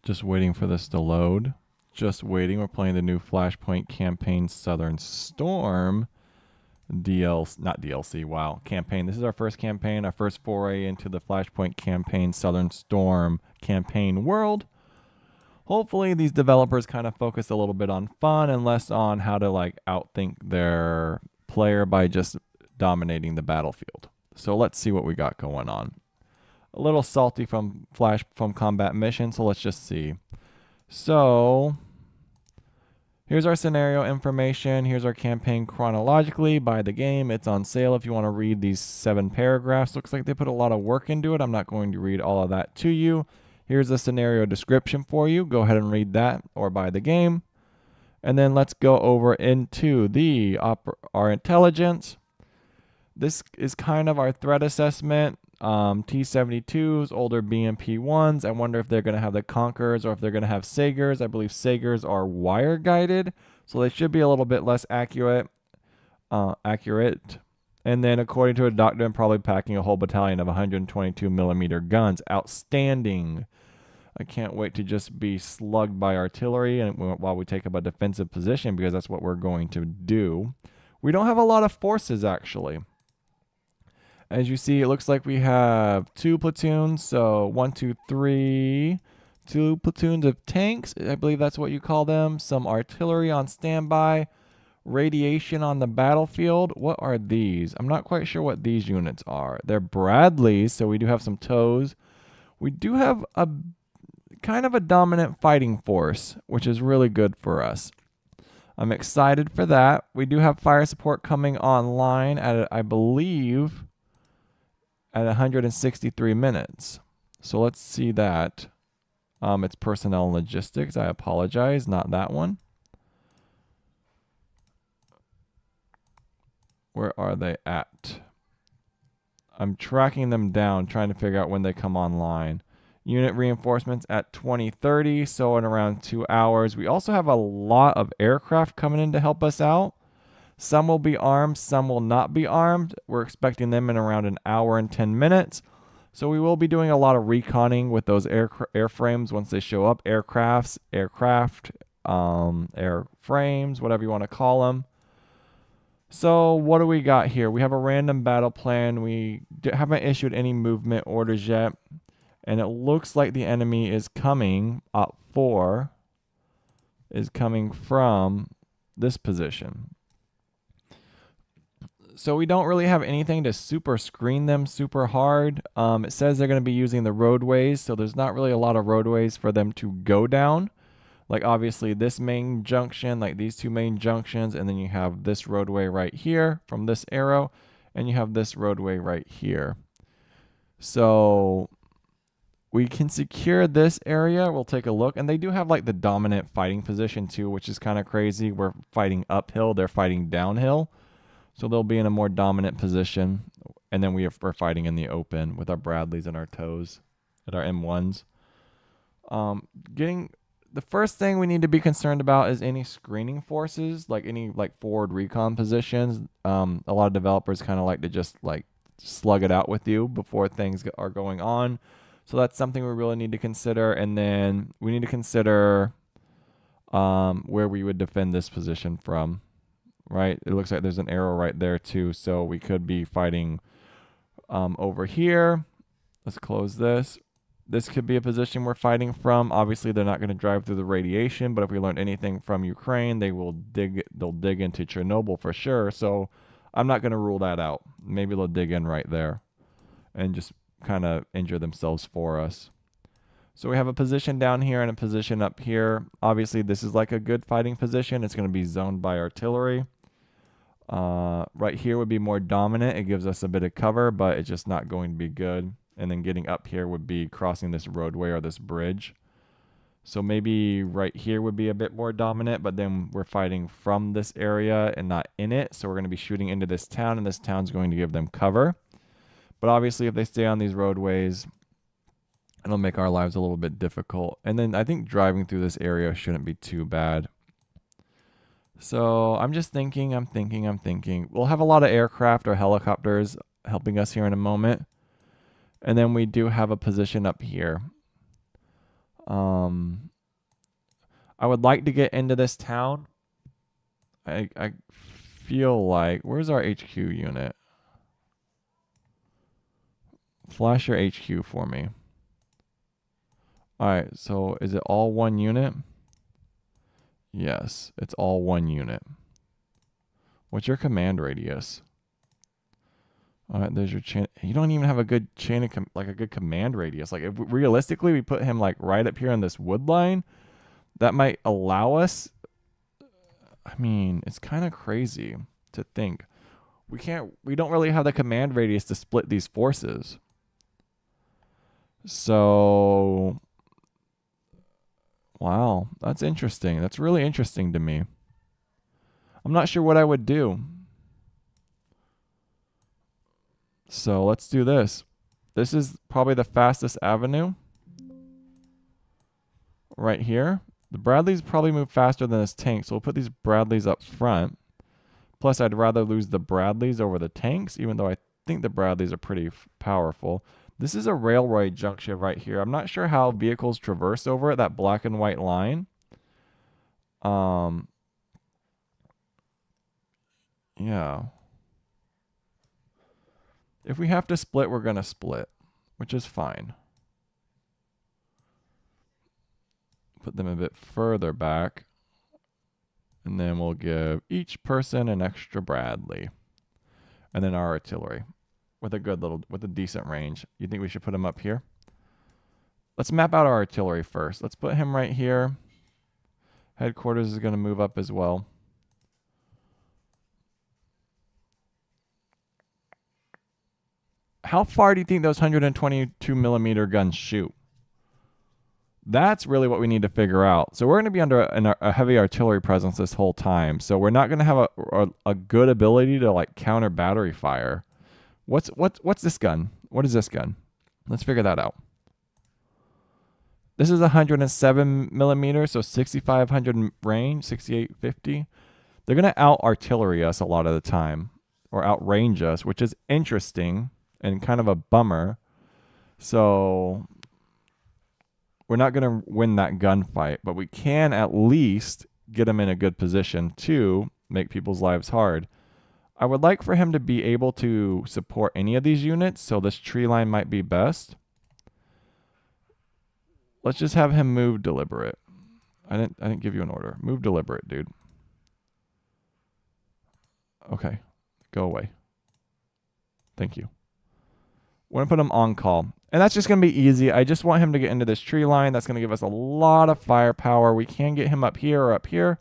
Just waiting for this to load. Just waiting. We're playing the new Flashpoint campaign Southern Storm not DLC, wow, campaign. This is our first campaign, our first foray into the Flashpoint campaign Southern Storm campaign world. Hopefully these developers kind of focus a little bit on fun and less on how to like outthink their player by just dominating the battlefield. So let's see what we got going on. A little salty from combat mission, so let's just see. So here's our scenario information. Here's our campaign chronologically by the game. It's on sale if you want to read these 7 paragraphs. Looks like they put a lot of work into it. I'm not going to read all of that to you. Here's the scenario description for you. Go ahead and read that or buy the game. And then let's go over into our intelligence. This is kind of our threat assessment. T-72s, older BMP-1s. I wonder if they're going to have the Conquerors or if they're going to have Sagers. I believe Sagers are wire guided, so they should be a little bit less accurate. And then according to a doctor, probably packing a whole battalion of 122 millimeter guns. Outstanding. I can't wait to just be slugged by artillery and while we take up a defensive position, because that's what we're going to do. We don't have a lot of forces, actually. As you see, it looks like we have 2 platoons. So 1, 2, 3, 2 platoons of tanks. I believe that's what you call them. Some artillery on standby. Radiation on the battlefield. What are these? I'm not quite sure what these units are. They're Bradleys, so we do have some tows. We do have a kind of a dominant fighting force, which is really good for us. I'm excited for that. We do have fire support coming online at, I believe, at 163 minutes. So let's see that. It's personnel and logistics. I apologize, not that one. Where are they at? I'm tracking them down, trying to figure out when they come online. Unit reinforcements at 2030, so in around 2 hours. We also have a lot of aircraft coming in to help us out. Some will be armed, some will not be armed. We're expecting them in around an hour and 10 minutes. So we will be doing a lot of reconning with those airframes once they show up. Aircraft, airframes, whatever you want to call them. So what do we got here? We have a random battle plan. We haven't issued any movement orders yet. And it looks like the enemy is coming from this position. So we don't really have anything to super screen them super hard. It says they're going to be using the roadways, so there's not really a lot of roadways for them to go down. Like obviously this main junction, like these 2 main junctions, and then you have this roadway right here from this arrow, and you have this roadway right here. So we can secure this area. We'll take a look. And they do have like the dominant fighting position too, which is kind of crazy. We're fighting uphill. They're fighting downhill. So they'll be in a more dominant position. And then we're fighting in the open with our Bradleys and our tows at our M1s. The first thing we need to be concerned about is any screening forces, like any like forward recon positions. A lot of developers kind of like to just like slug it out with you before things are going on. So that's something we really need to consider. And then we need to consider where we would defend this position from, right? It looks like there's an arrow right there too. So we could be fighting over here. Let's close this. This could be a position we're fighting from. Obviously, they're not going to drive through the radiation, but if we learned anything from Ukraine, they'll dig into Chernobyl for sure. So I'm not going to rule that out. Maybe they'll dig in right there and just kind of injure themselves for us. So we have a position down here and a position up here. Obviously, this is like a good fighting position. It's going to be zoned by artillery. Right here would be more dominant. It gives us a bit of cover, but it's just not going to be good. And then getting up here would be crossing this roadway or this bridge. So maybe right here would be a bit more dominant, but then we're fighting from this area and not in it. So we're going to be shooting into this town, and this town's going to give them cover. But obviously, if they stay on these roadways, it'll make our lives a little bit difficult. And then I think driving through this area shouldn't be too bad. So I'm just thinking, I'm thinking. We'll have a lot of aircraft or helicopters helping us here in a moment. And then we do have a position up here. I would like to get into this town. I feel like, where's our HQ unit? Flash your HQ for me. All right, so is it all one unit? Yes, it's all one unit. What's your command radius? All right, there's your chain. You don't even have a good chain of like a good command radius. Like if realistically we put him like right up here on this wood line, that might allow us. I mean, it's kind of crazy to think we don't really have the command radius to split these forces. So, wow, that's interesting. That's really interesting to me. I'm not sure what I would do. So let's do this. This is probably the fastest avenue. Right here. The Bradleys probably move faster than this tank, so we'll put these Bradleys up front. Plus, I'd rather lose the Bradleys over the tanks, even though I think the Bradleys are pretty powerful. This is a railway junction right here. I'm not sure how vehicles traverse over it, that black and white line. Yeah. If we have to split, we're going to split, which is fine. Put them a bit further back. And then we'll give each person an extra Bradley. And then our artillery with a decent range. You think we should put him up here? Let's map out our artillery first. Let's put him right here. Headquarters is going to move up as well. How far do you think those 122 millimeter guns shoot? That's really what we need to figure out. So we're going to be under a heavy artillery presence this whole time. So we're not going to have a good ability to like counter battery fire. What's this gun? What is this gun? Let's figure that out. This is 107 millimeters, so 6,500 range, 6,850. They're going to out artillery us a lot of the time, or outrange us, which is interesting and kind of a bummer. So we're not going to win that gunfight, but we can at least get them in a good position to make people's lives hard. I would like for him to be able to support any of these units, so this tree line might be best. Let's just have him move deliberate. I didn't give you an order. Move deliberate, dude. Okay. Go away. Thank you. We're going to put him on call. And that's just going to be easy. I just want him to get into this tree line. That's going to give us a lot of firepower. We can get him up here or up here.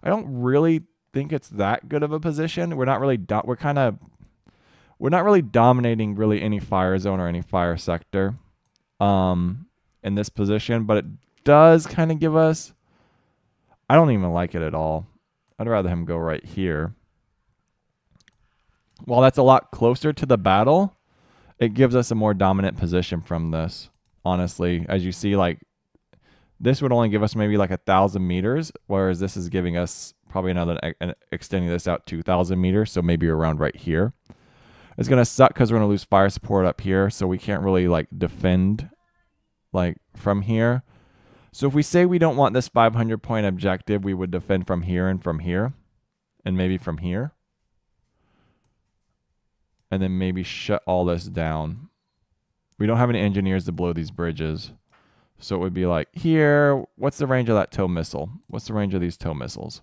I don't really think it's that good of a position. We're not really dominating really any fire zone or any fire sector in this position, but it does kind of give us, I don't even like it at all. I'd rather him go right here. While that's a lot closer to the battle, it gives us a more dominant position from this, honestly. As you see, like, this would only give us maybe like 1,000 meters, whereas this is giving us probably extending this out 2,000 meters, so maybe around right here. It's going to suck because we're going to lose fire support up here, so we can't really, like, defend, like, from here. So if we say we don't want this 500-point objective, we would defend from here, and maybe from here. And then maybe shut all this down. We don't have any engineers to blow these bridges. So it would be like here. What's the range of that tow missile? What's the range of these tow missiles?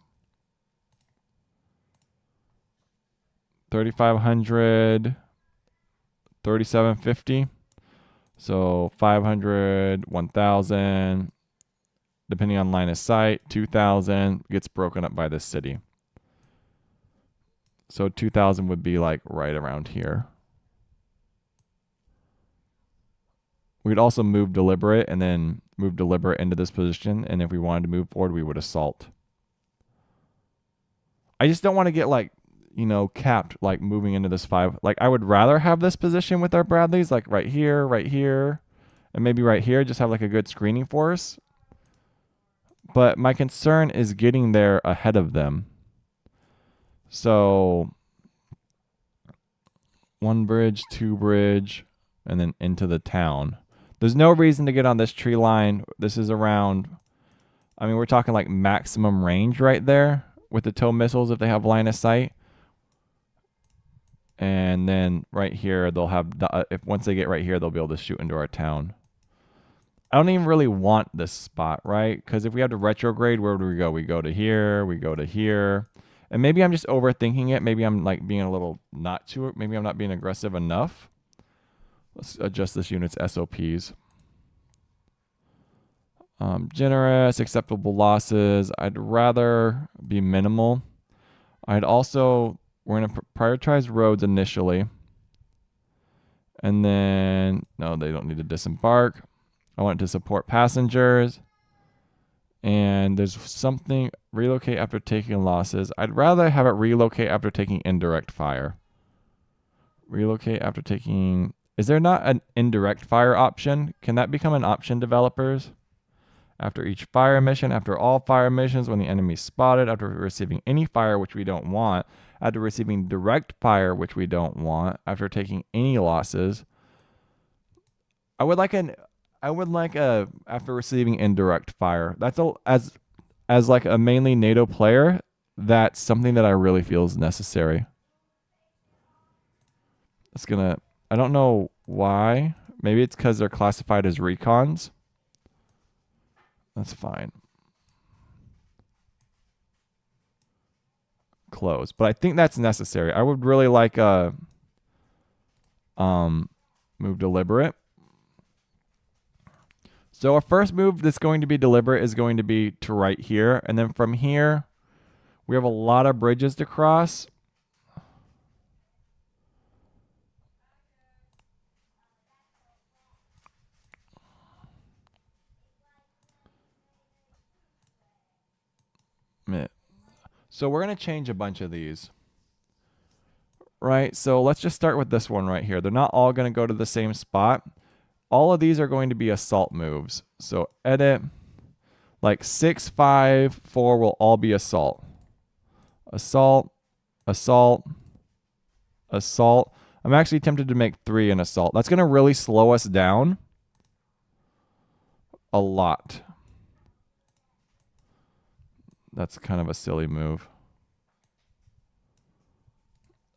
3,500, 3,750. So 500, 1,000. Depending on line of sight, 2,000 gets broken up by this city. So 2,000 would be like right around here. We'd also move deliberate and then move deliberate into this position. And if we wanted to move forward, we would assault. I just don't want to get like, you know, capped, like moving into this 5. Like I would rather have this position with our Bradleys, like right here, and maybe right here, just have like a good screening force. But my concern is getting there ahead of them. So 1 bridge, 2 bridge, and then into the town. There's no reason to get on this tree line. This is around, I mean, we're talking like maximum range right there with the tow missiles if they have line of sight. And then right here, they'll have, if once they get right here, they'll be able to shoot into our town. I don't even really want this spot, right? Because if we have to retrograde, where do we go? We go to here, we go to here. And maybe I'm just overthinking it. Maybe I'm like being a little not too, maybe I'm not being aggressive enough. Let's adjust this unit's SOPs. Generous, acceptable losses. I'd rather be minimal. I'd also, we're going to prioritize roads initially. And then, no, they don't need to disembark. I want it to support passengers. And there's something, relocate after taking losses. I'd rather have it relocate after taking indirect fire. Relocate after taking, is there not an indirect fire option? Can that become an option, developers? After each fire mission, after all fire missions, when the enemy is spotted, after receiving any fire, which we don't want, after receiving direct fire, which we don't want, after taking any losses. I would like after receiving indirect fire. That's as like a mainly NATO player, that's something that I really feel is necessary. I don't know why. Maybe it's because they're classified as recons. That's fine. Close. But I think that's necessary. I would really like a move deliberate. So our first move that's going to be deliberate is going to be to right here. And then from here, we have a lot of bridges to cross. So we're going to change a bunch of these. Right? So let's just start with this one right here. They're not all going to go to the same spot. All of these are going to be assault moves. So edit, like 6, 5, 4 will all be assault. Assault, assault, assault. I'm actually tempted to make 3 an assault. That's going to really slow us down a lot. That's kind of a silly move.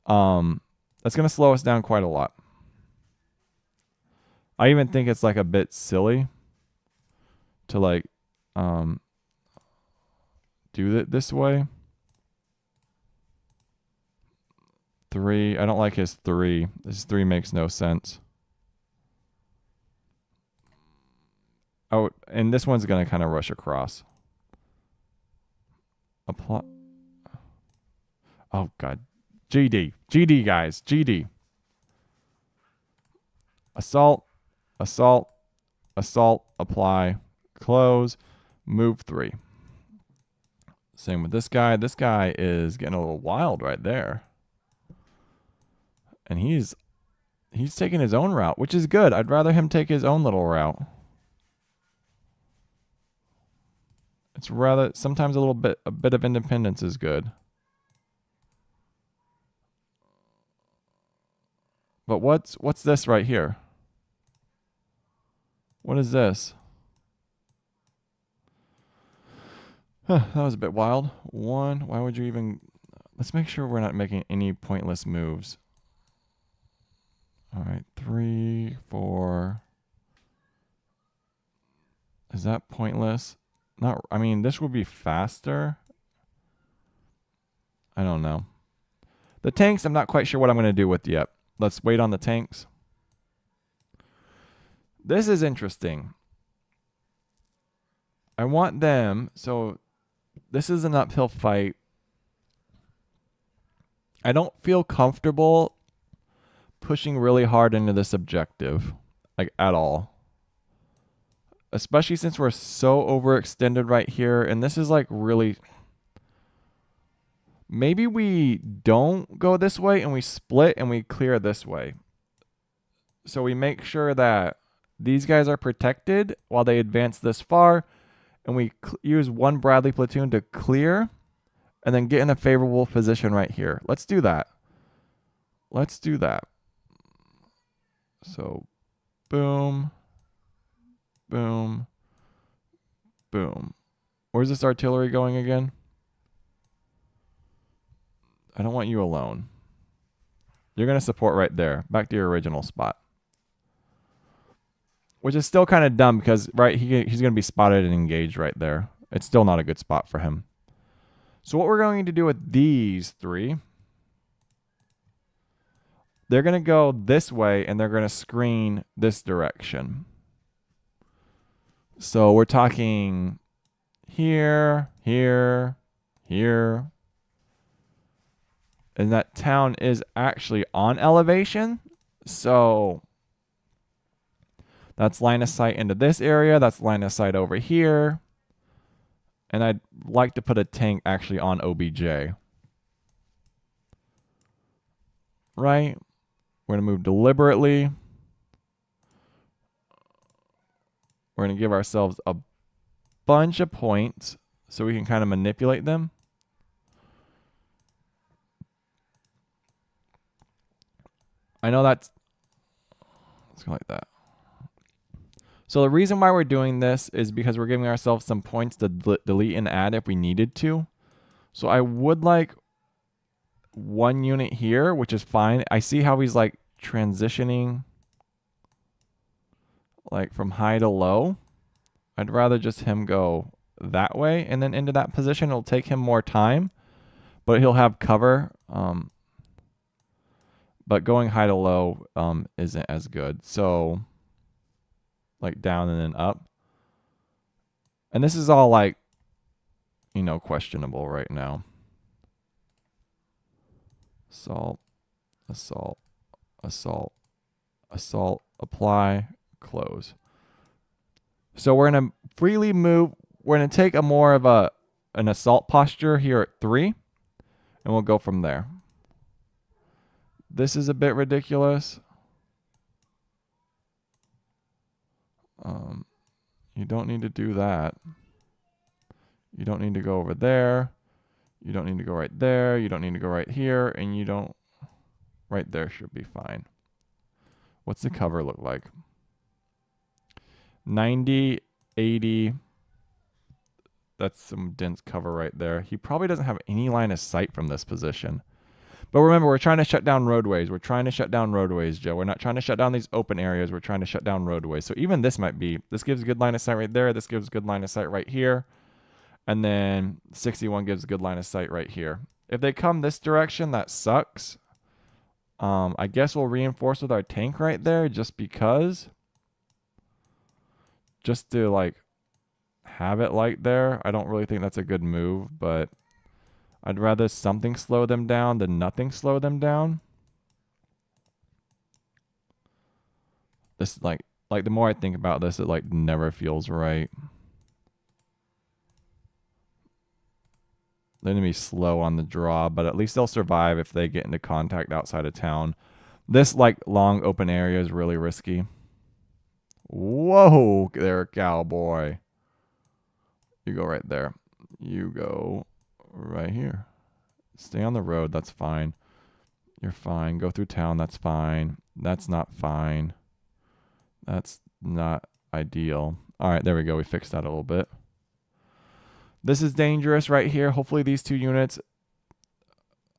That's going to slow us down quite a lot. I even think it's like a bit silly to like do it this way. 3. I don't like his 3. His 3 makes no sense. Oh, and this one's going to kind of rush across. Apply. Oh, God. GD. GD, guys. GD. Assault. Assault. Assault. Apply. Close. Move 3. Same with this guy. This guy is getting a little wild right there. And he's taking his own route, which is good. I'd rather him take his own little route. It's rather, sometimes a bit of independence is good. But what's this right here? What is this? Huh, that was a bit wild. 1, why would you even... Let's make sure we're not making any pointless moves. All right, 3, 4. Is that pointless? Not. I mean, this would be faster. I don't know. The tanks, I'm not quite sure what I'm going to do with yet. Let's wait on the tanks. This is interesting. I want them, so this is an uphill fight. I don't feel comfortable pushing really hard into this objective, like at all. Especially since we're so overextended right here, and this is like really... Maybe we don't go this way and we split and we clear this way. So we make sure that these guys are protected while they advance this far, and we use 1 Bradley platoon to clear and then get in a favorable position right here. Let's do that. Let's do that. So, boom. Boom. Boom. Where's this artillery going again? I don't want you alone. You're going to support right there. Back to your original spot. Which is still kind of dumb because, right, he's going to be spotted and engaged right there. It's still not a good spot for him. So what we're going to do with these three, they're going to go this way and they're going to screen this direction. So we're talking here, here, here. And that town is actually on elevation. So that's line of sight into this area. That's line of sight over here. And I'd like to put a tank actually on OBJ. Right? We're going to move deliberately. We're going to give ourselves a bunch of points so we can kind of manipulate them. I know let's go like that. So the reason why we're doing this is because we're giving ourselves some points to delete and add if we needed to. So I would like one unit here, which is fine. I see how he's like transitioning like from high to low. I'd rather just him go that way and then into that position. It'll take him more time, but he'll have cover. But going high to low isn't as good. So like down and then up. And this is all like, you know, questionable right now. Assault, assault, assault, assault, apply, close. So we're going to freely move. We're going to take a more of an assault posture here at 3. And we'll go from there. This is a bit ridiculous. You don't need to do that. You don't need to go over there. You don't need to go right there. You don't need to go right here. And you don't... Right there should be fine. What's the cover look like? 90, 80. That's some dense cover right there. He probably doesn't have any line of sight from this position. But remember, we're trying to shut down roadways. We're trying to shut down roadways, Joe. We're not trying to shut down these open areas. We're trying to shut down roadways. So even this might be, this gives a good line of sight right there. This gives a good line of sight right here. And then 61 gives a good line of sight right here. If they come this direction, that sucks. I guess we'll reinforce with our tank right there just because. Just to like have it like there. I don't really think that's a good move, but I'd rather something slow them down than nothing slow them down. This like the more I think about this, it like never feels right. They're gonna be slow on the draw, but at least they'll survive if they get into contact outside of town. This like long open area is really risky. Whoa there, cowboy. You go right there. You go right here. Stay on the road. That's fine. You're fine. Go through town. That's fine. That's not fine. That's not ideal. All right, there we go. We fixed that a little bit. This is dangerous right here. Hopefully these two units,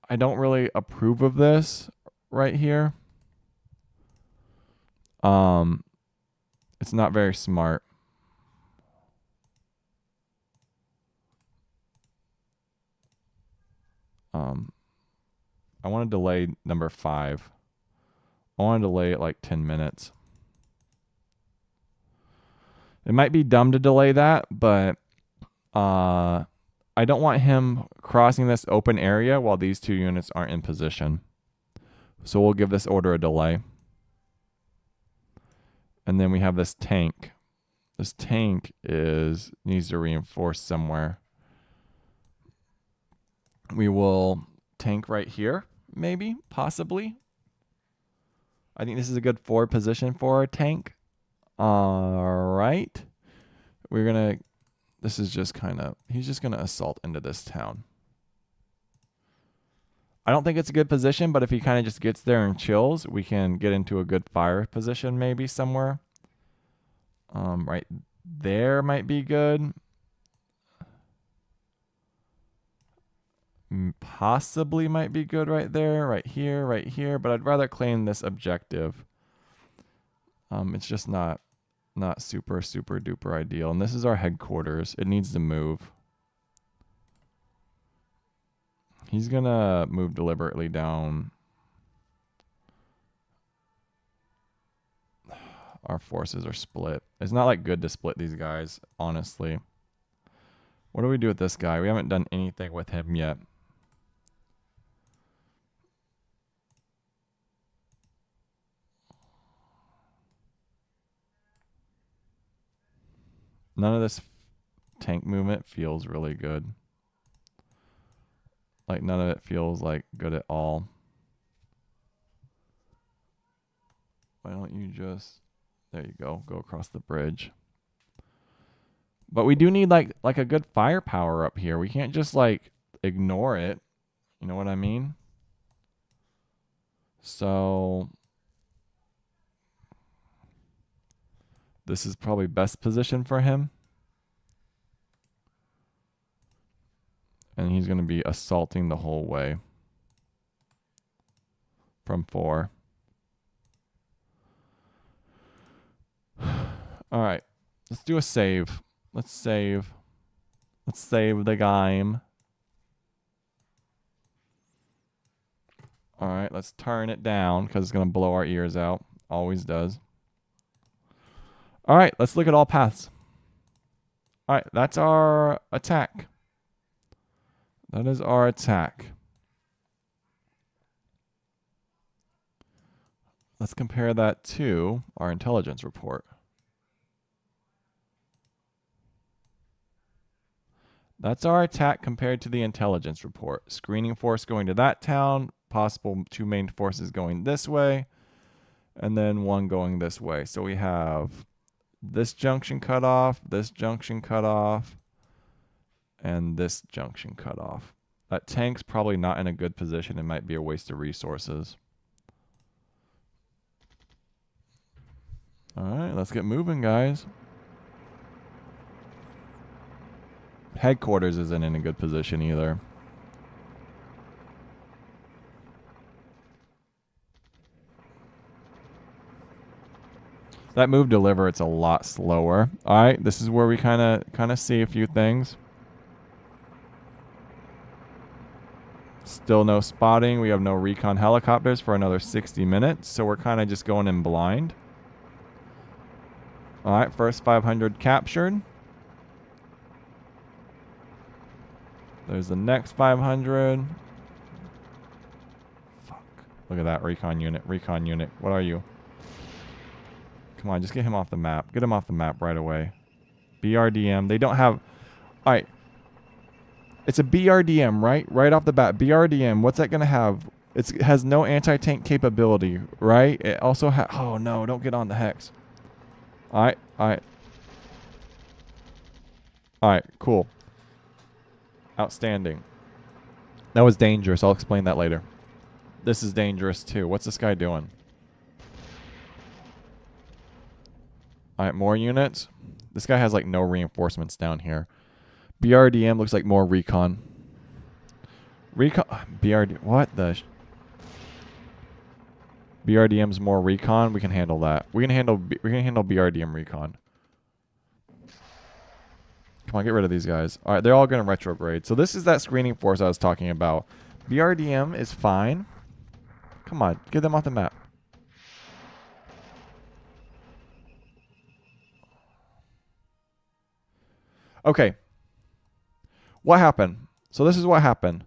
I don't really approve of this right here. It's not very smart. I want to delay number 5. I want to delay it like 10 minutes. It might be dumb to delay that, but I don't want him crossing this open area while these two units aren't in position. So we'll give this order a delay. And then we have this tank. This tank needs to reinforce somewhere. We will tank right here, maybe, possibly. I think this is a good forward position for our tank. All right. We're going to, this is just kind of, he's just going to assault into this town. I don't think it's a good position, but if he kind of just gets there and chills, we can get into a good fire position maybe somewhere. Right there might be good. Possibly might be good right there, right here, but I'd rather claim this objective. It's just not super duper ideal. And this is our headquarters. It needs to move. He's gonna move deliberately down. Our forces are split. It's not like good to split these guys, honestly. What do we do with this guy? We haven't done anything with him yet. None of this tank movement feels really good. Like, none of it feels like good at all. Why don't you just... There you go. Go across the bridge. But we do need like a good firepower up here. We can't just like ignore it. You know what I mean? So this is probably best position for him. And he's going to be assaulting the whole way from 4. All right. Let's do a save. Let's save. Let's save the game. All right, let's turn it down because it's going to blow our ears out. Always does. All right, let's look at all paths. All right, that's our attack. That is our attack. Let's compare that to our intelligence report. That's our attack compared to the intelligence report. Screening force going to that town, possible 2 main forces going this way, and then 1 going this way. So we have this junction cut off, this junction cut off, and this junction cut off. That tank's probably not in a good position. It might be a waste of resources. All right, let's get moving, guys. Headquarters isn't in a good position either. That move deliver, it's a lot slower. All right, this is where we kind of see a few things. Still no spotting. We have no recon helicopters for another 60 minutes, so we're kind of just going in blind. All right, first 500 captured. There's the next 500. Fuck. Look at that recon unit. Recon unit. What are you? Come on, just get him off the map. Get him off the map right away. BRDM. They don't have... All right. It's a BRDM, right? Right off the bat. BRDM. What's that going to have? It has no anti-tank capability, right? It also has... Oh, no. Don't get on the hex. All right. All right. All right. Cool. Outstanding. That was dangerous. I'll explain that later. This is dangerous too. What's this guy doing? All right, more units. This guy has like no reinforcements down here. BRDM looks like more recon. Recon. BRD. What the? BRDM's more recon. We can handle that. We can handle BRDM recon. Come on, get rid of these guys. All right, they're all going to retrograde. So this is that screening force I was talking about. BRDM is fine. Come on, get them off the map. Okay. What happened? So this is what happened.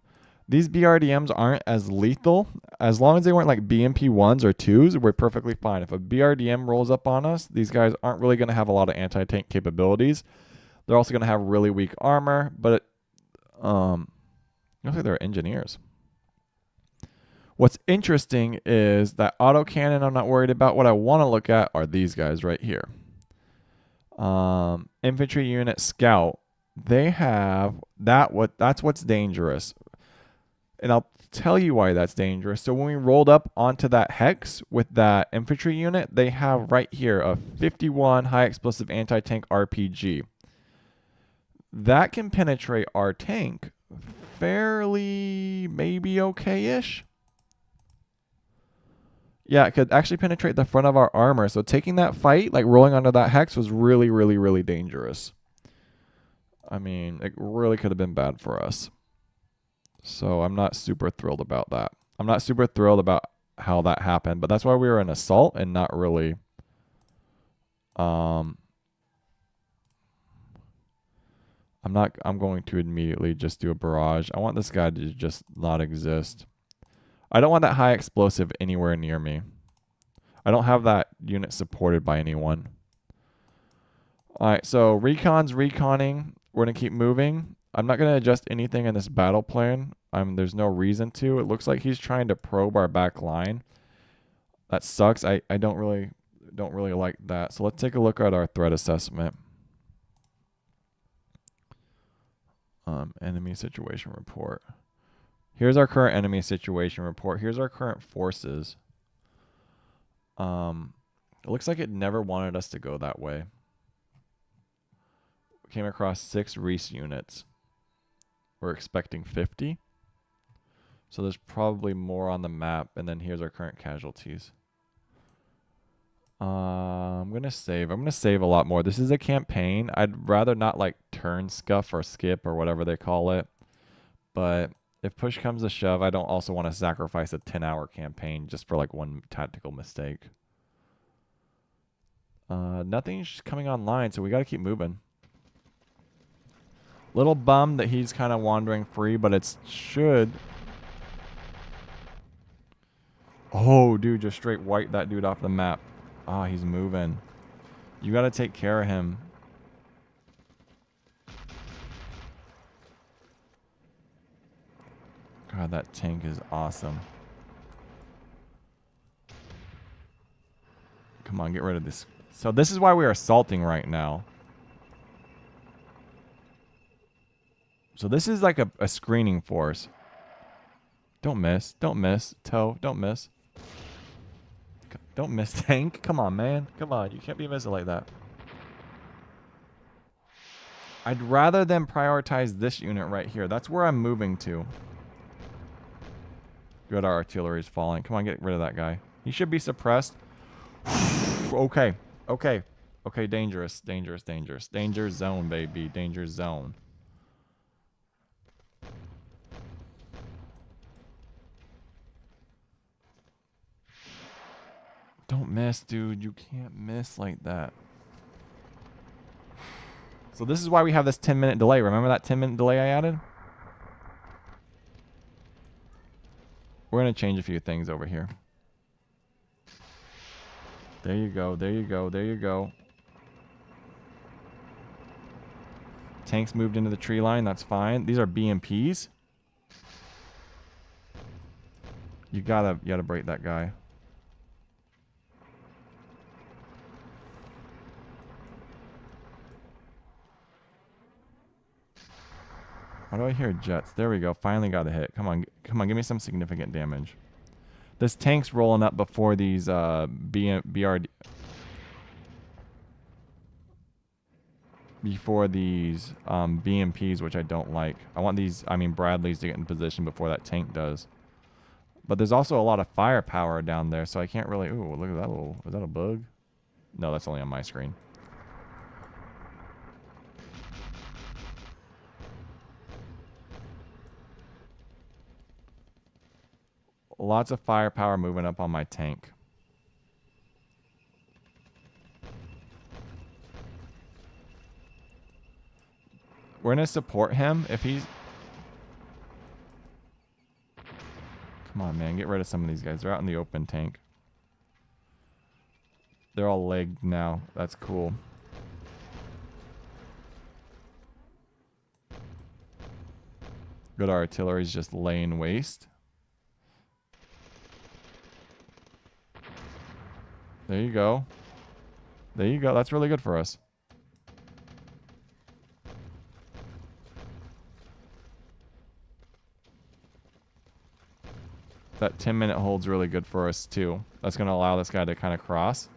These BRDMs aren't as lethal. As long as they weren't like BMP 1s or 2s, we're perfectly fine. If a BRDM rolls up on us, these guys aren't really going to have a lot of anti-tank capabilities. They're also going to have really weak armor, but it looks like they're engineers. What's interesting is that autocannon I'm not worried about. What I want to look at are these guys right here. Infantry unit scout. They have that's what's dangerous. And I'll tell you why that's dangerous. So when we rolled up onto that hex with that infantry unit, they have right here a 51 high explosive anti-tank RPG. That can penetrate our tank fairly, maybe okay-ish. Yeah, it could actually penetrate the front of our armor. So taking that fight, like rolling onto that hex, was really, really, really dangerous. I mean, it really could have been bad for us. So I'm not super thrilled about that. I'm not super thrilled about how that happened, but that's why we were in assault and not really I'm going to immediately just do a barrage. I want this guy to just not exist. I don't want that high explosive anywhere near me. I don't have that unit supported by anyone. Alright, so Recon's reconning. We're going to keep moving. I'm not going to adjust anything in this battle plan. There's no reason to. It looks like he's trying to probe our back line. That sucks. I don't really like that. So let's take a look at our threat assessment. Enemy situation report. Here's our current enemy situation report. Here's our current forces. It looks like it never wanted us to go that way. We came across 6 Reese units. We're expecting 50. So there's probably more on the map. And then here's our current casualties. I'm going to save. I'm going to save a lot more. This is a campaign. I'd rather not like turn scuff or skip or whatever they call it. But if push comes to shove, I don't also want to sacrifice a 10-hour campaign just for like one tactical mistake. Nothing's coming online, so we got to keep moving. Little bummed that he's kind of wandering free, but it should. Oh, dude, just straight wipe that dude off the map. Ah, he's moving. You got to take care of him. God, that tank is awesome. Come on, get rid of this. So this is why we are assaulting right now. So this is like a screening force. Don't miss. Don't miss. Toe, don't miss. Don't miss, tank. Come on, man. Come on. You can't be missing like that. I'd rather them prioritize this unit right here. That's where I'm moving to. Good, our artillery's falling. Come on, get rid of that guy. He should be suppressed. Okay. Okay. Okay, dangerous. Dangerous, dangerous. Danger zone, baby. Danger zone. Don't miss, dude. You can't miss like that. So this is why we have this 10-minute delay. Remember that 10-minute delay I added? We're going to change a few things over here. There you go. There you go. There you go. Tanks moved into the tree line. That's fine. These are BMPs. You gotta break that guy. Why do I hear jets? There we go. Finally got a hit. Come on. Come on. Give me some significant damage. This tank's rolling up before these BRD... Before these BMPs, which I don't like. I want these, Bradleys to get in position before that tank does. But there's also a lot of firepower down there, so I can't really... Ooh, look at that little... Is that a bug? No, that's only on my screen. Lots of firepower moving up on my tank. We're going to support him if he's... Come on, man. Get rid of some of these guys. They're out in the open tank. They're all legged now. That's cool. Good, artillery's just laying waste. There you go. There you go. That's really good for us. That 10-minute hold's really good for us too. That's going to allow this guy to kind of cross.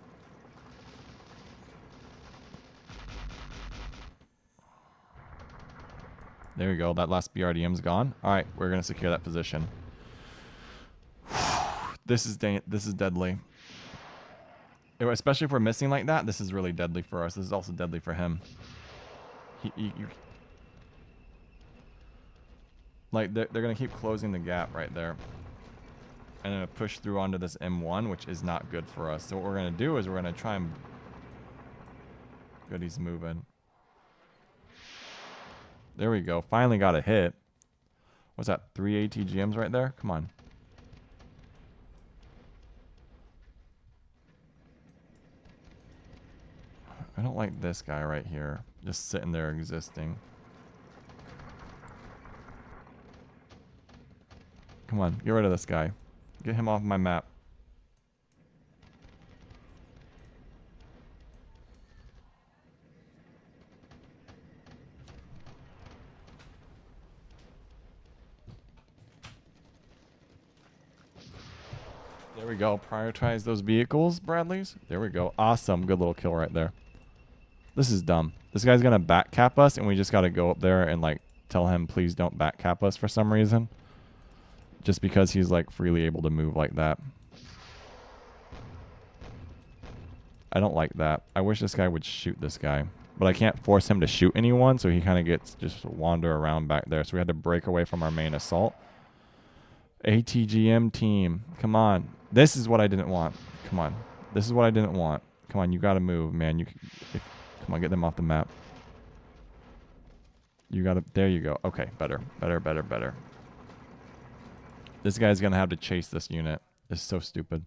There we go. That last BRDM's gone. All right, we're going to secure that position. This is deadly. Especially if we're missing like that, this is really deadly for us. This is also deadly for him. Like, they're going to keep closing the gap right there. And then push through onto this M1, which is not good for us. So what we're going to do is we're going to try and... Good, he's moving. There we go. Finally got a hit. What's that? 3 ATGMs right there? Come on. I don't like this guy right here. Just sitting there existing. Come on. Get rid of this guy. Get him off my map. There we go. Prioritize those vehicles, Bradleys. There we go. Awesome. Good little kill right there. This is dumb. This guy's going to back cap us, and we just got to go up there and, like, tell him, please don't back cap us for some reason. Just because he's, like, freely able to move like that. I don't like that. I wish this guy would shoot this guy. But I can't force him to shoot anyone, so he kind of gets just wander around back there. So we had to break away from our main assault. ATGM team. Come on. This is what I didn't want. Come on. This is what I didn't want. Come on, you got to move, man. Come on, get them off the map. You got to... There you go. Okay, better. Better. This guy's going to have to chase this unit. It's so stupid.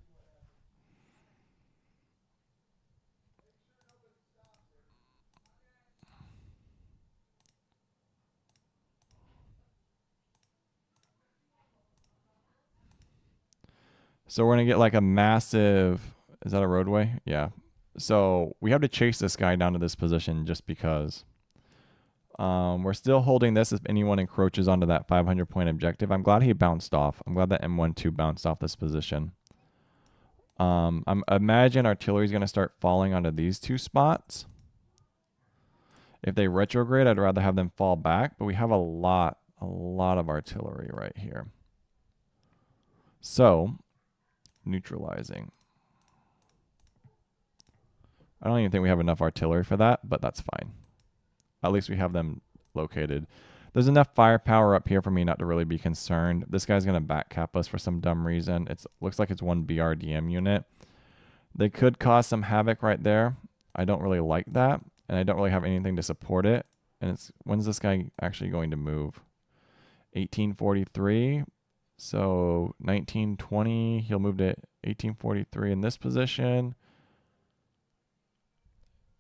So we're going to get like a massive... Is that a roadway? Yeah. So we have to chase this guy down to this position just because. We're still holding this if anyone encroaches onto that 500-point objective. I'm glad he bounced off. I'm glad that M12 bounced off this position. I imagine artillery is going to start falling onto these two spots. If they retrograde, I'd rather have them fall back. But we have a lot of artillery right here. So, neutralizing. I don't even think we have enough artillery for that, but that's fine. At least we have them located. There's enough firepower up here for me not to really be concerned. This guy's going to back cap us for some dumb reason. It looks like it's one BRDM unit. They could cause some havoc right there. I don't really like that, and I don't really have anything to support it. And when's this guy actually going to move? 1843. So 1920, he'll move to 1843 in this position.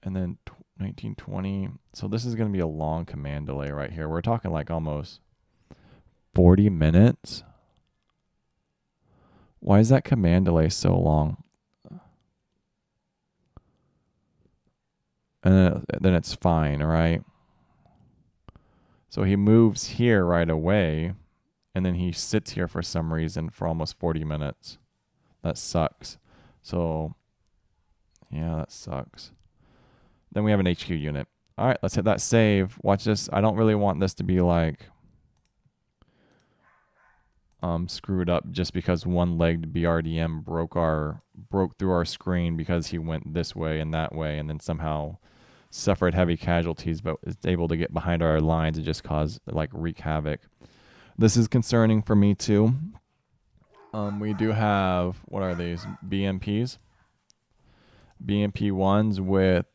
And then 1920. So this is going to be a long command delay right here. We're talking like almost 40 minutes. Why is that command delay so long? And then it's fine, right? So he moves here right away. And then he sits here for some reason for almost 40 minutes. That sucks. So, yeah, that sucks. Then we have an HQ unit. All right, let's hit that save. Watch this. I don't really want this to be like screwed up just because one-legged BRDM broke through our screen because he went this way and that way and then somehow suffered heavy casualties but is able to get behind our lines and just wreak havoc. This is concerning for me too. We do have, what are these? BMPs. BMP 1s with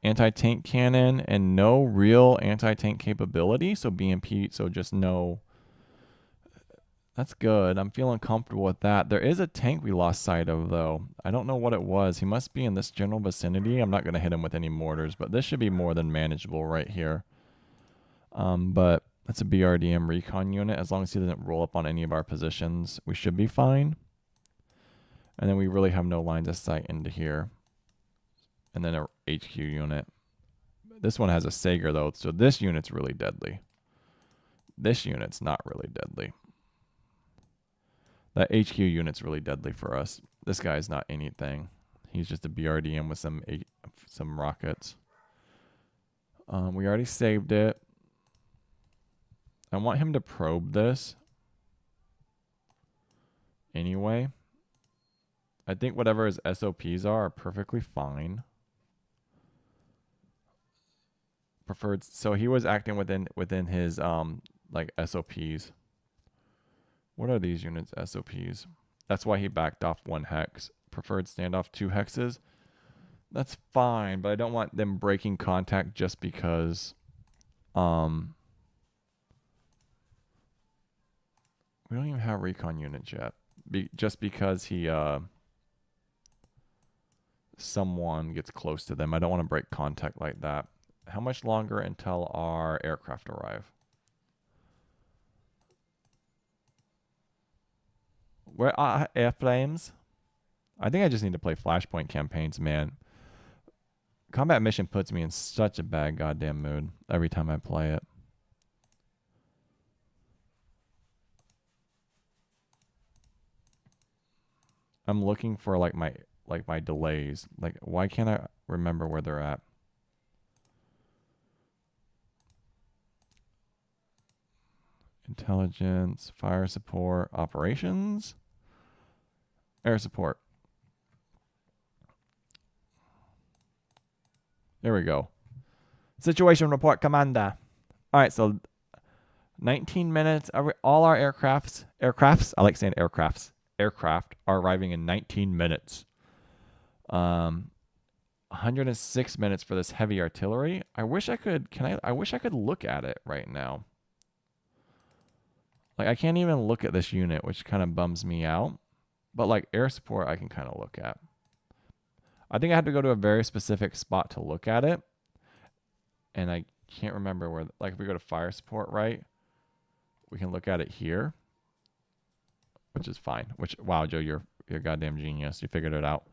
anti-tank cannon and no real anti-tank capability. So BMP, so just no. That's good. I'm feeling comfortable with that. There is a tank we lost sight of though. I don't know what it was. He must be in this general vicinity. I'm not going to hit him with any mortars, but this should be more than manageable right here. But that's a BRDM Recon unit. As long as he doesn't roll up on any of our positions, we should be fine. And then we really have no lines of sight into here. And then a HQ unit. This one has a Sager though, so this unit's really deadly. This unit's not really deadly. That HQ unit's really deadly for us. This guy's not anything. He's just a BRDM with some rockets. We already saved it. I want him to probe this. Anyway. I think whatever his SOPs are perfectly fine. Preferred. So he was acting within his like SOPs. What are these units SOPs? That's why he backed off 1 hex. Preferred standoff 2 hexes. That's fine, but I don't want them breaking contact just because we don't even have recon units yet. Just because he someone gets close to them. I don't want to break contact like that. How much longer until our aircraft arrive? Where are airflames? I think I just need to play Flashpoint campaigns, man. Combat mission puts me in such a bad goddamn mood every time I play it. I'm looking for like my delays. Like, why can't I remember where they're at? Intelligence, fire support, operations, air support. There we go. Situation report, Commander. All right, so 19 minutes. All our aircrafts, I like saying aircraft are arriving in 19 minutes. 106 minutes for this heavy artillery. I wish I could. I wish I could look at it right now. Like, I can't even look at this unit, which kind of bums me out. But like air support, I can kind of look at. I think I have to go to a very specific spot to look at it. And I can't remember where. Like, if we go to fire support, right? We can look at it here, which is fine. Wow, Joe, you're a goddamn genius. You figured it out.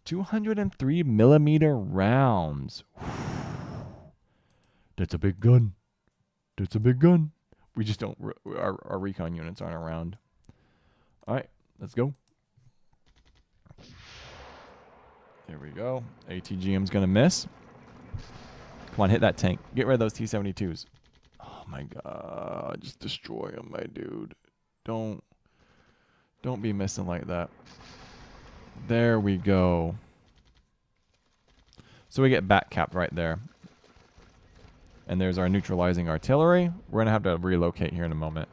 203 millimeter rounds. That's a big gun. That's a big gun. We just don't. Our recon units aren't around. All right, let's go. There we go. ATGM's gonna miss. Come on, hit that tank. Get rid of those T-72s. Oh my god, just destroy them, my dude. Don't be missing like that. There we go. So we get back capped right there. And there's our neutralizing artillery. We're going to have to relocate here in a moment.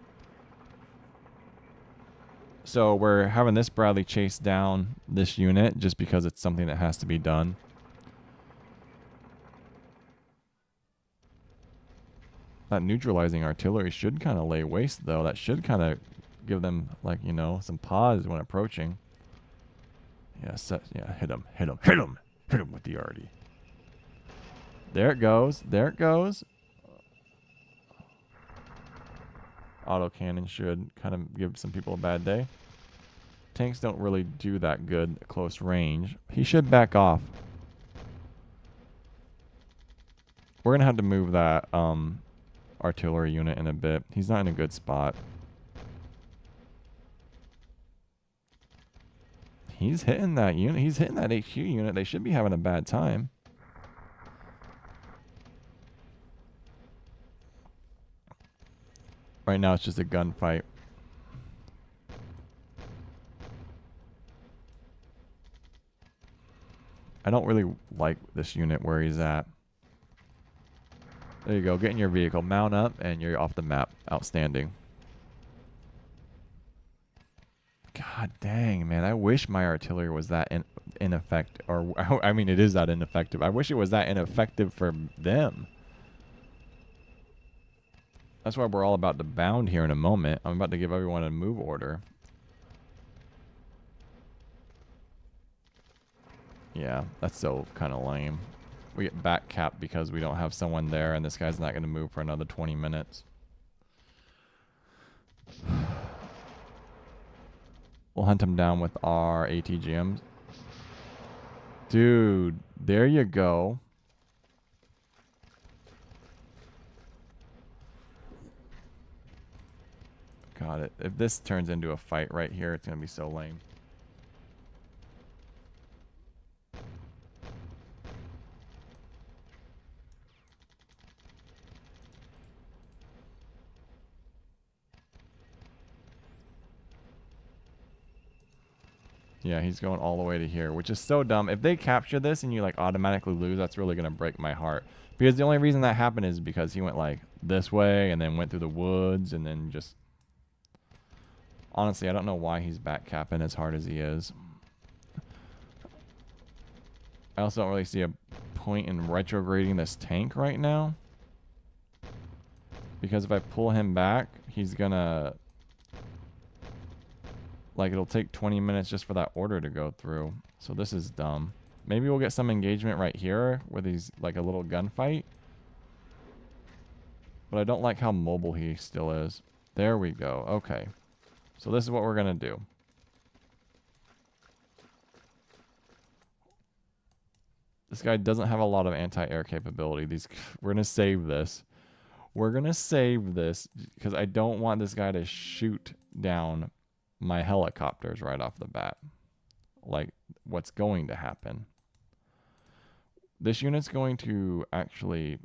So we're having this Bradley chase down this unit just because it's something that has to be done. That neutralizing artillery should kind of lay waste, though. That should kind of give them, like, you know, some pause when approaching. Yeah, hit him with the RD. There it goes. There it goes. Autocannon should kind of give some people a bad day. Tanks don't really do that good at close range. He should back off. We're going to have to move that artillery unit in a bit. He's not in a good spot. He's hitting that unit. He's hitting that HQ unit. They should be having a bad time. Right now, it's just a gunfight. I don't really like this unit where he's at. There you go. Get in your vehicle. Mount up, and you're off the map. Outstanding. God dang, man. I wish my artillery was that ineffective. Or, I mean, it is that ineffective. I wish it was that ineffective for them. That's why we're all about to bound here in a moment. I'm about to give everyone a move order. Yeah, that's so kind of lame. We get back capped because we don't have someone there, and this guy's not going to move for another 20 minutes. We'll hunt him down with our ATGMs. Dude, there you go. God, if this turns into a fight right here, it's going to be so lame. Yeah, he's going all the way to here, which is so dumb. If they capture this and you like automatically lose, that's really going to break my heart. Because the only reason that happened is because he went like this way and then went through the woods and then just... Honestly, I don't know why he's back capping as hard as he is. I also don't really see a point in retrograding this tank right now. Because if I pull him back, he's going to... Like, it'll take 20 minutes just for that order to go through. So this is dumb. Maybe we'll get some engagement right here where he's like a little gunfight. But I don't like how mobile he still is. There we go. Okay. So this is what we're going to do. This guy doesn't have a lot of anti-air capability. We're going to save this. We're going to save this because I don't want this guy to shoot down my helicopters right off the bat. Like what's going to happen. This unit's going to actually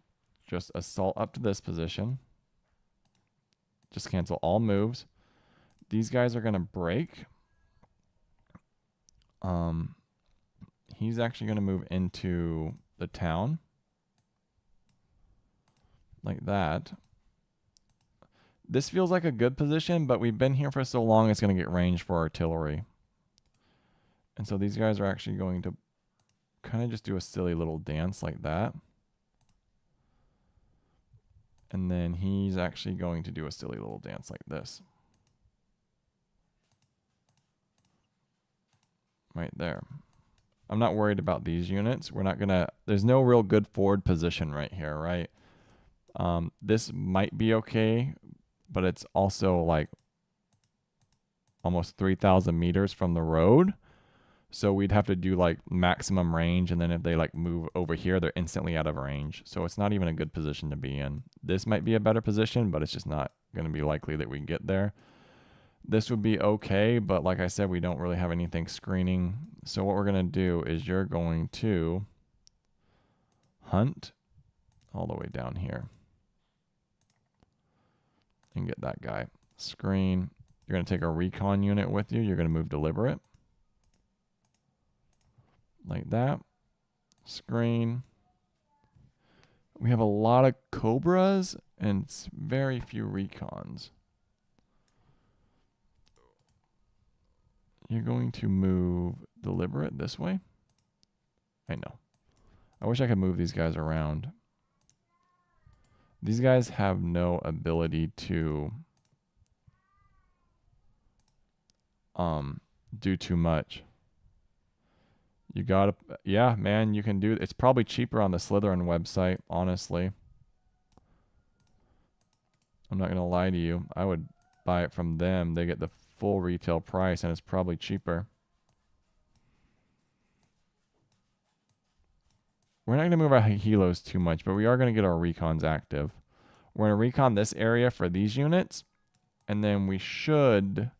just assault up to this position. Just cancel all moves. These guys are going to break. He's actually going to move into the town. Like that. This feels like a good position, but we've been here for so long, it's going to get range for artillery. And so these guys are actually going to kind of just do a silly little dance like that. And then he's actually going to do a silly little dance like this. Right there. I'm not worried about these units. We're not going to... There's no real good forward position right here, right? This might be okay, but it's also like almost 3,000 meters from the road. So we'd have to do like maximum range. And then if they like move over here, they're instantly out of range. So it's not even a good position to be in. This might be a better position, but it's just not going to be likely that we can get there. This would be okay, but like I said, we don't really have anything screening. So what we're going to do is you're going to hunt all the way down here. And get that guy. Screen. You're going to take a recon unit with you. You're going to move deliberate. Like that. Screen. We have a lot of Cobras and very few recons. You're going to move deliberate this way. I know. I wish I could move these guys around. These guys have no ability to do too much. You gotta, yeah, man, you can do, it's probably cheaper on the Slytherin website, honestly. I'm not gonna lie to you. I would buy it from them. They get the full retail price and it's probably cheaper. We're not gonna move our helos too much, but we are gonna get our recons active. We're gonna recon this area for these units, and then we should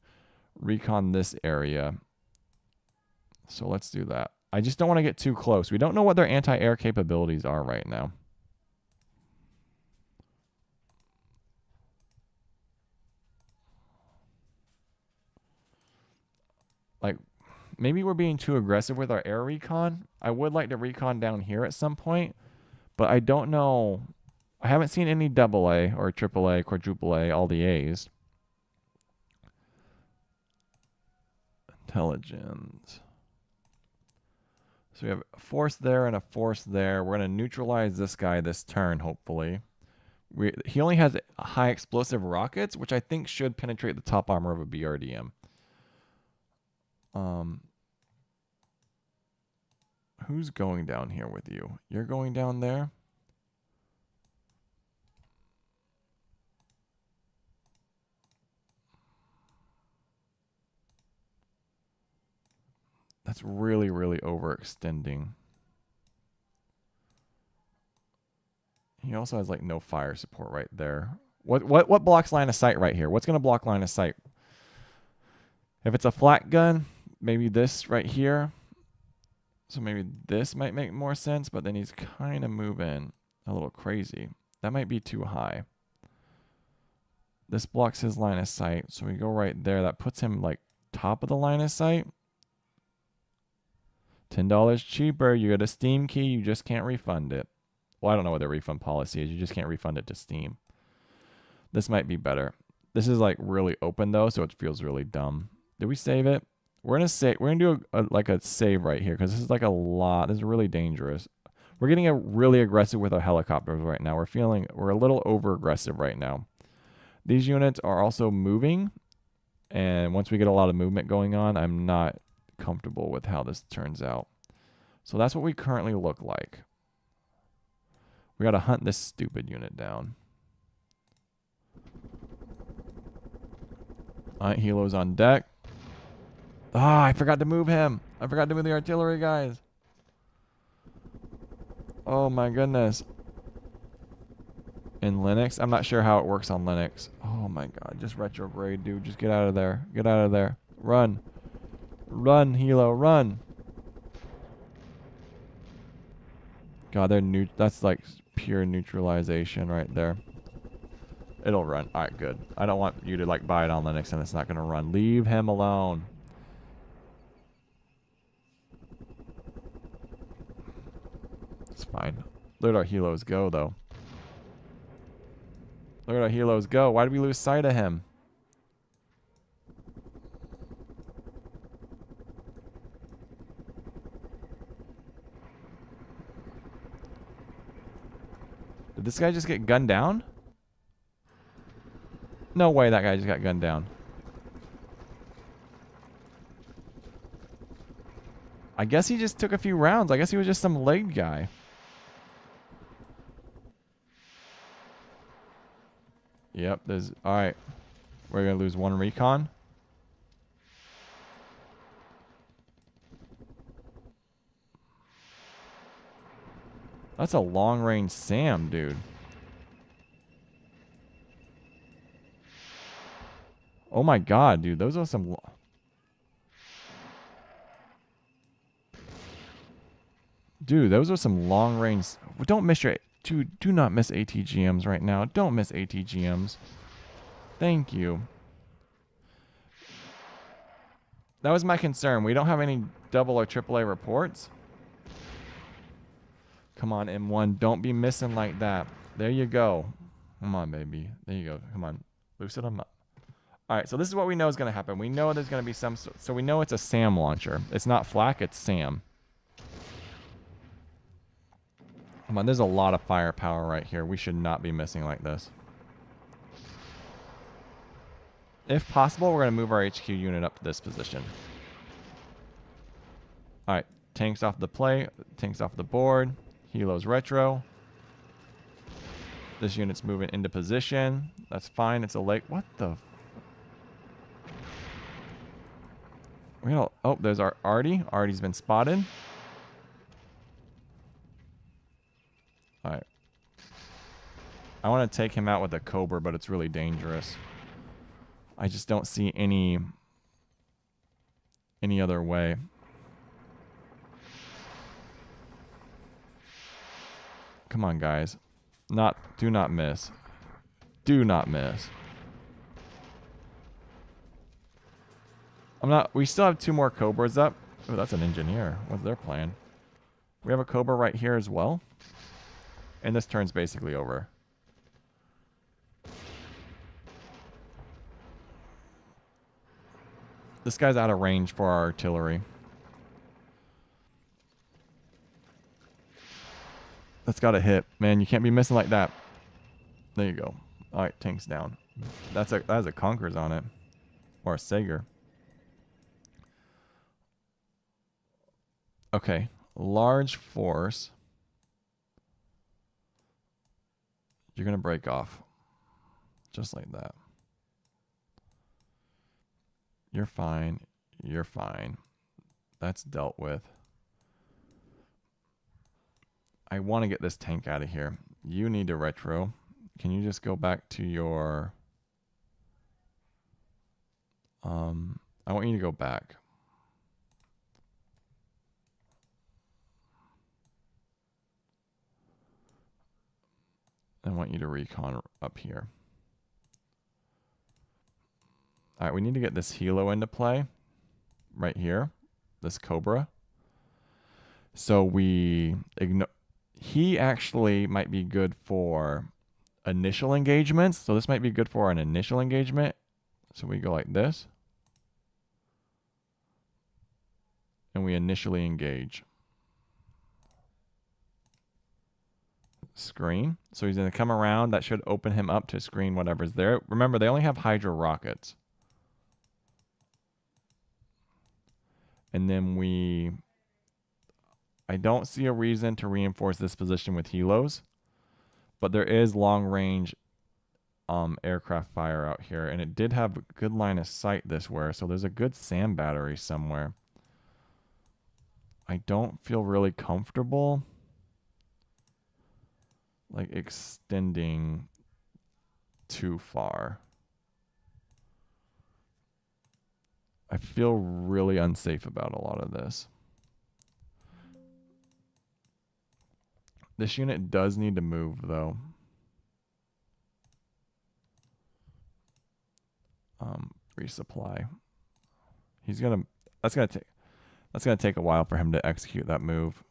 recon this area. So let's do that. I just don't want to get too close. We don't know what their anti-air capabilities are right now. Like, maybe we're being too aggressive with our air recon. I would like to recon down here at some point, but I don't know. I haven't seen any AA or AAA, quadruple A, all the A's. Intelligence. So we have a force there and a force there. We're going to neutralize this guy this turn, hopefully. He only has high explosive rockets, which I think should penetrate the top armor of a BRDM. Who's going down here with you? You're going down there? That's really, really overextending. He also has like no fire support right there. What blocks line of sight right here? What's gonna block line of sight? If it's a flat gun, maybe this right here. So maybe this might make more sense, but then he's kind of moving a little crazy. That might be too high. This blocks his line of sight, so we go right there. That puts him like top of the line of sight. $10 cheaper. You get a Steam key. You just can't refund it. Well, I don't know what the refund policy is. You just can't refund it to Steam. This might be better. This is like really open though, so it feels really dumb. Did we save it? We're gonna save. We're gonna do like a save right here because this is like a lot. This is really dangerous. We're getting really aggressive with our helicopters right now. We're a little over aggressive right now. These units are also moving, and once we get a lot of movement going on, I'm not comfortable with how this turns out. So that's what we currently look like. We got to hunt this stupid unit down. All right, Helo's on deck. Ah, I forgot to move him. I forgot to move the artillery guys. Oh my goodness. In Linux, I'm not sure how it works on Linux. Oh my god, just retrograde, dude. Just get out of there. Get out of there. Run. Run, Helo, run. God, that's like pure neutralization right there. It'll run. All right, good. I don't want you to like buy it on Linux and it's not going to run. Leave him alone. It's fine. Look at our helos go, though. Look at our helos go. Why did we lose sight of him? Did this guy just get gunned down? No way that guy just got gunned down. I guess he just took a few rounds. I guess he was just some legged guy. Yep, there's... Alright. We're going to lose one recon. That's a long-range SAM, dude. Oh my god, dude. Those are some... Dude, those are some long-range... Don't miss your... Do not miss ATGMs right now. Don't miss ATGMs. Thank you. That was my concern. We don't have any double or AAA reports. Come on, M1. Don't be missing like that. There you go. Come on, baby. There you go. Come on. Loosen them up. All right, so this is what we know is going to happen. We know there's going to be some... So we know it's a SAM launcher. It's not flak, it's SAM. Come on, there's a lot of firepower right here. We should not be missing like this. If possible, we're going to move our HQ unit up to this position. All right, tanks off the play, tanks off the board. Helo's retro. This unit's moving into position. That's fine. It's a lake. What the? Oh, there's our Artie. Artie's been spotted. All right. I want to take him out with a Cobra, but it's really dangerous. I just don't see any other way. Come on, guys. Do not miss. Do not miss. We still have 2 more Cobras up. Oh, that's an engineer. What's their plan? We have a Cobra right here as well. And this turn's basically over. This guy's out of range for our artillery. That's got to hit. Man, you can't be missing like that. There you go. All right, tank's down. That has a Conquerors on it. Or a Sager. Okay. Large force. You're going to break off. Just like that. You're fine. You're fine. That's dealt with. I want to get this tank out of here. You need to retro. Can you just go back to your... I want you to go back. I want you to recon up here. All right, we need to get this helo into play right here, this Cobra. So we ignore... He actually might be good for initial engagements. So this might be good for an initial engagement. So we go like this. And we initially engage. Screen. So he's going to come around. That should open him up to screen whatever's there. Remember, they only have Hydra rockets. And then we... I don't see a reason to reinforce this position with helos. But there is long range aircraft fire out here. And it did have a good line of sight this way. So there's a good SAM battery somewhere. I don't feel really comfortable like extending too far. I feel really unsafe about a lot of this. This unit does need to move though. Resupply. He's gonna... That's gonna take a while for him to execute that move.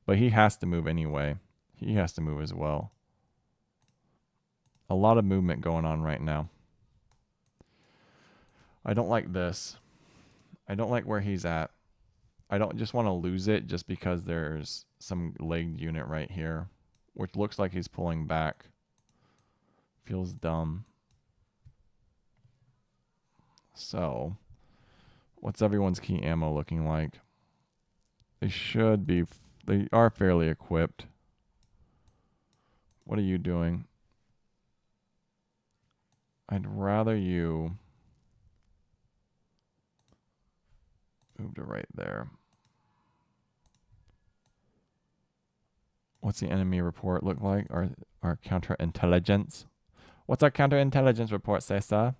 But he has to move anyway. He has to move as well. A lot of movement going on right now. I don't like this. I don't like where he's at. I don't just want to lose it just because there's some legged unit right here, which looks like he's pulling back. Feels dumb. So, what's everyone's key ammo looking like? They should be... They are fairly equipped. What are you doing? I'd rather you move to right there. What's the enemy report look like? Our counterintelligence. What's our counterintelligence report say, sir?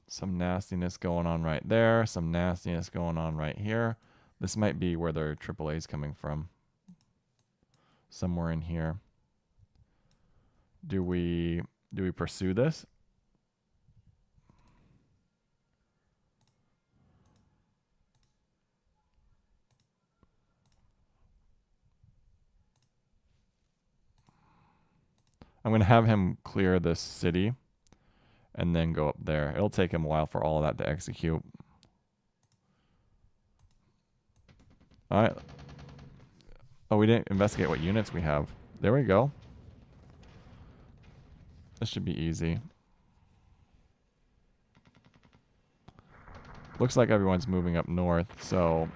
Some nastiness going on right there. Some nastiness going on right here. This might be where their AAA is coming from. Somewhere in here. Do we pursue this? I'm going to have him clear this city and then go up there. It'll take him a while for all of that to execute. All right. Oh, we didn't investigate what units we have. There we go. This should be easy. Looks like everyone's moving up north, so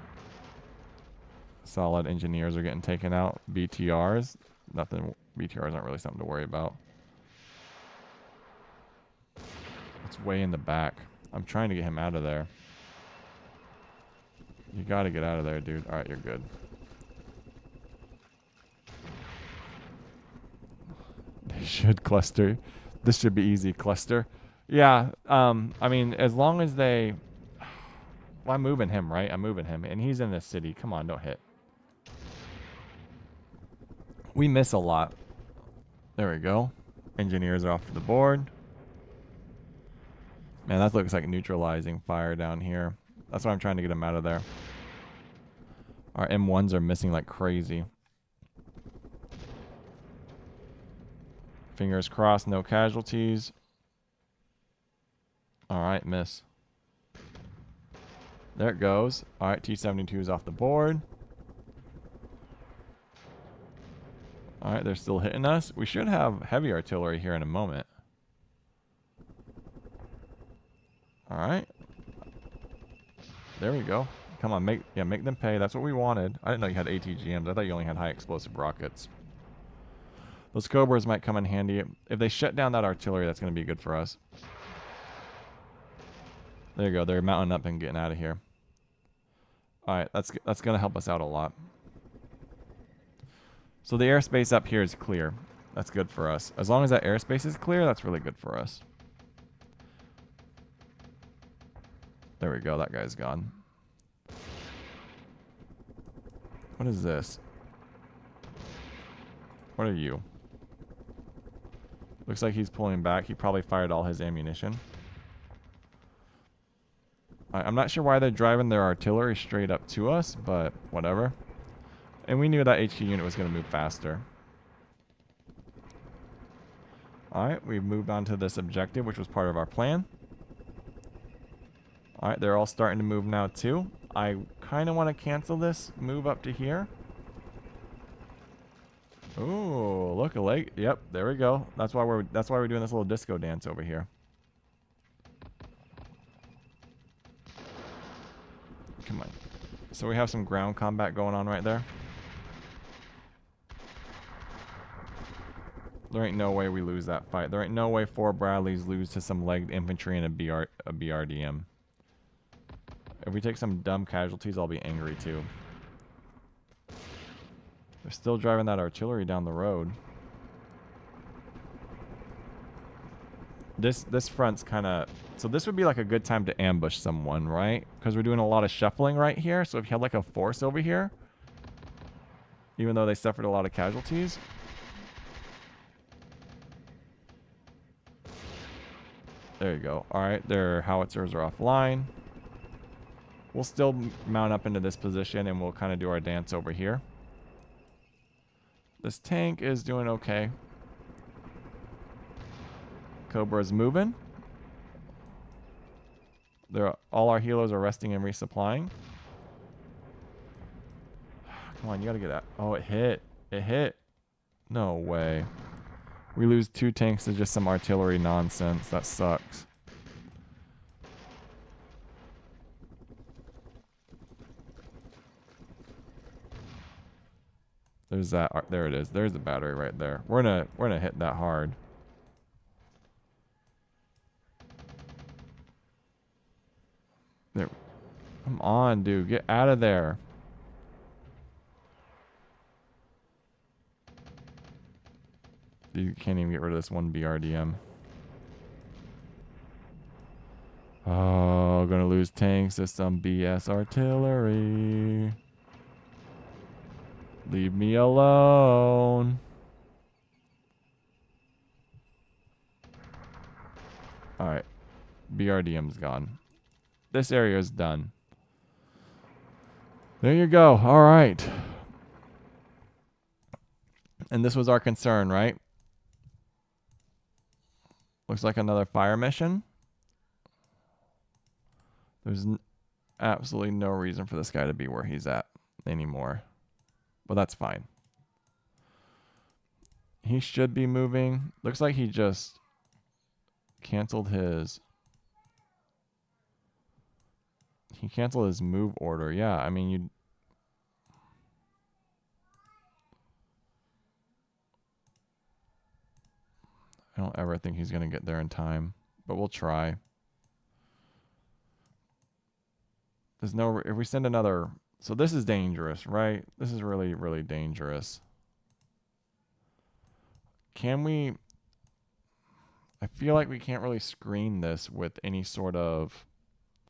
solid engineers are getting taken out. BTRs, nothing. BTRs aren't really something to worry about. It's way in the back. I'm trying to get him out of there. You got to get out of there, dude. All right, you're good. They should cluster. This should be easy. Cluster. Yeah. I mean, as long as they... Well, I'm moving him, right? I'm moving him. And he's in the city. Come on, don't hit. We miss a lot. There we go. Engineers are off the board. Man, that looks like neutralizing fire down here. That's why I'm trying to get him out of there. Our M1s are missing like crazy. Fingers crossed, no casualties. Alright, miss. There it goes. Alright, T-72 is off the board. Alright, they're still hitting us. We should have heavy artillery here in a moment. Alright. There we go. Come on, make them pay. That's what we wanted. I didn't know you had ATGMs. I thought you only had high explosive rockets. Those Cobras might come in handy. If they shut down that artillery, that's going to be good for us. There you go. They're mounting up and getting out of here. Alright, that's going to help us out a lot. So the airspace up here is clear. That's good for us. As long as that airspace is clear, that's really good for us. There we go. That guy's gone. What is this? What are you? Looks like he's pulling back. He probably fired all his ammunition. I'm not sure why they're driving their artillery straight up to us, but whatever. And we knew that HQ unit was going to move faster. Alright, we've moved on to this objective, which was part of our plan. Alright, they're all starting to move now too. I kind of want to cancel this move up to here. Ooh, look, a leg. Yep, there we go. That's why we're doing this little disco dance over here. Come on. So we have some ground combat going on right there. There ain't no way we lose that fight. There ain't no way 4 Bradleys lose to some legged infantry and a BRDM. If we take some dumb casualties, I'll be angry too. They're still driving that artillery down the road. This front's kind of... So this would be like a good time to ambush someone, right? Because we're doing a lot of shuffling right here. So if you had like a force over here, even though they suffered a lot of casualties... There you go. Alright, their howitzers are offline. We'll still mount up into this position and we'll kind of do our dance over here. This tank is doing okay. Cobra's moving. All our helos are resting and resupplying. Come on, you gotta get that. Oh, it hit. It hit. No way. We lose 2 tanks to just some artillery nonsense. That sucks. There's that. There it is. There's the battery right there. We're gonna hit that hard. There. Come on, dude. Get out of there. You can't even get rid of this one BRDM. Oh, gonna lose tanks to some BS artillery. Leave me alone. Alright. BRDM's gone. This area is done. There you go. Alright. And this was our concern, right? Looks like another fire mission. There's absolutely no reason for this guy to be where he's at anymore. But that's fine. He should be moving. Looks like he just canceled his... He canceled his move order. Yeah, I mean, you... I don't ever think he's going to get there in time. But we'll try. There's no... If we send another... So this is dangerous, right? This is really, really dangerous. Can we... I feel like we can't really screen this with any sort of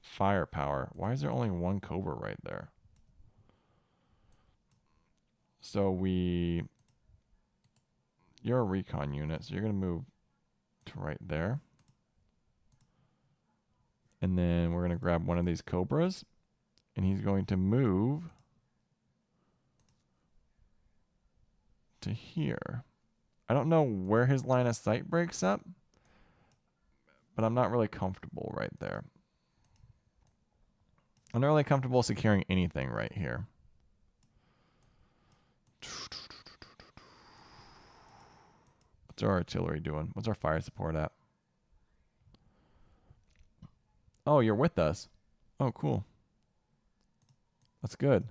firepower. Why is there only 1 Cobra right there? So we... You're a recon unit, so you're going to move to right there. And then we're going to grab one of these Cobras. And he's going to move to here. I don't know where his line of sight breaks up, but I'm not really comfortable right there. I'm not really comfortable securing anything right here. What's our artillery doing? What's our fire support at? Oh, you're with us. Oh, cool. That's good.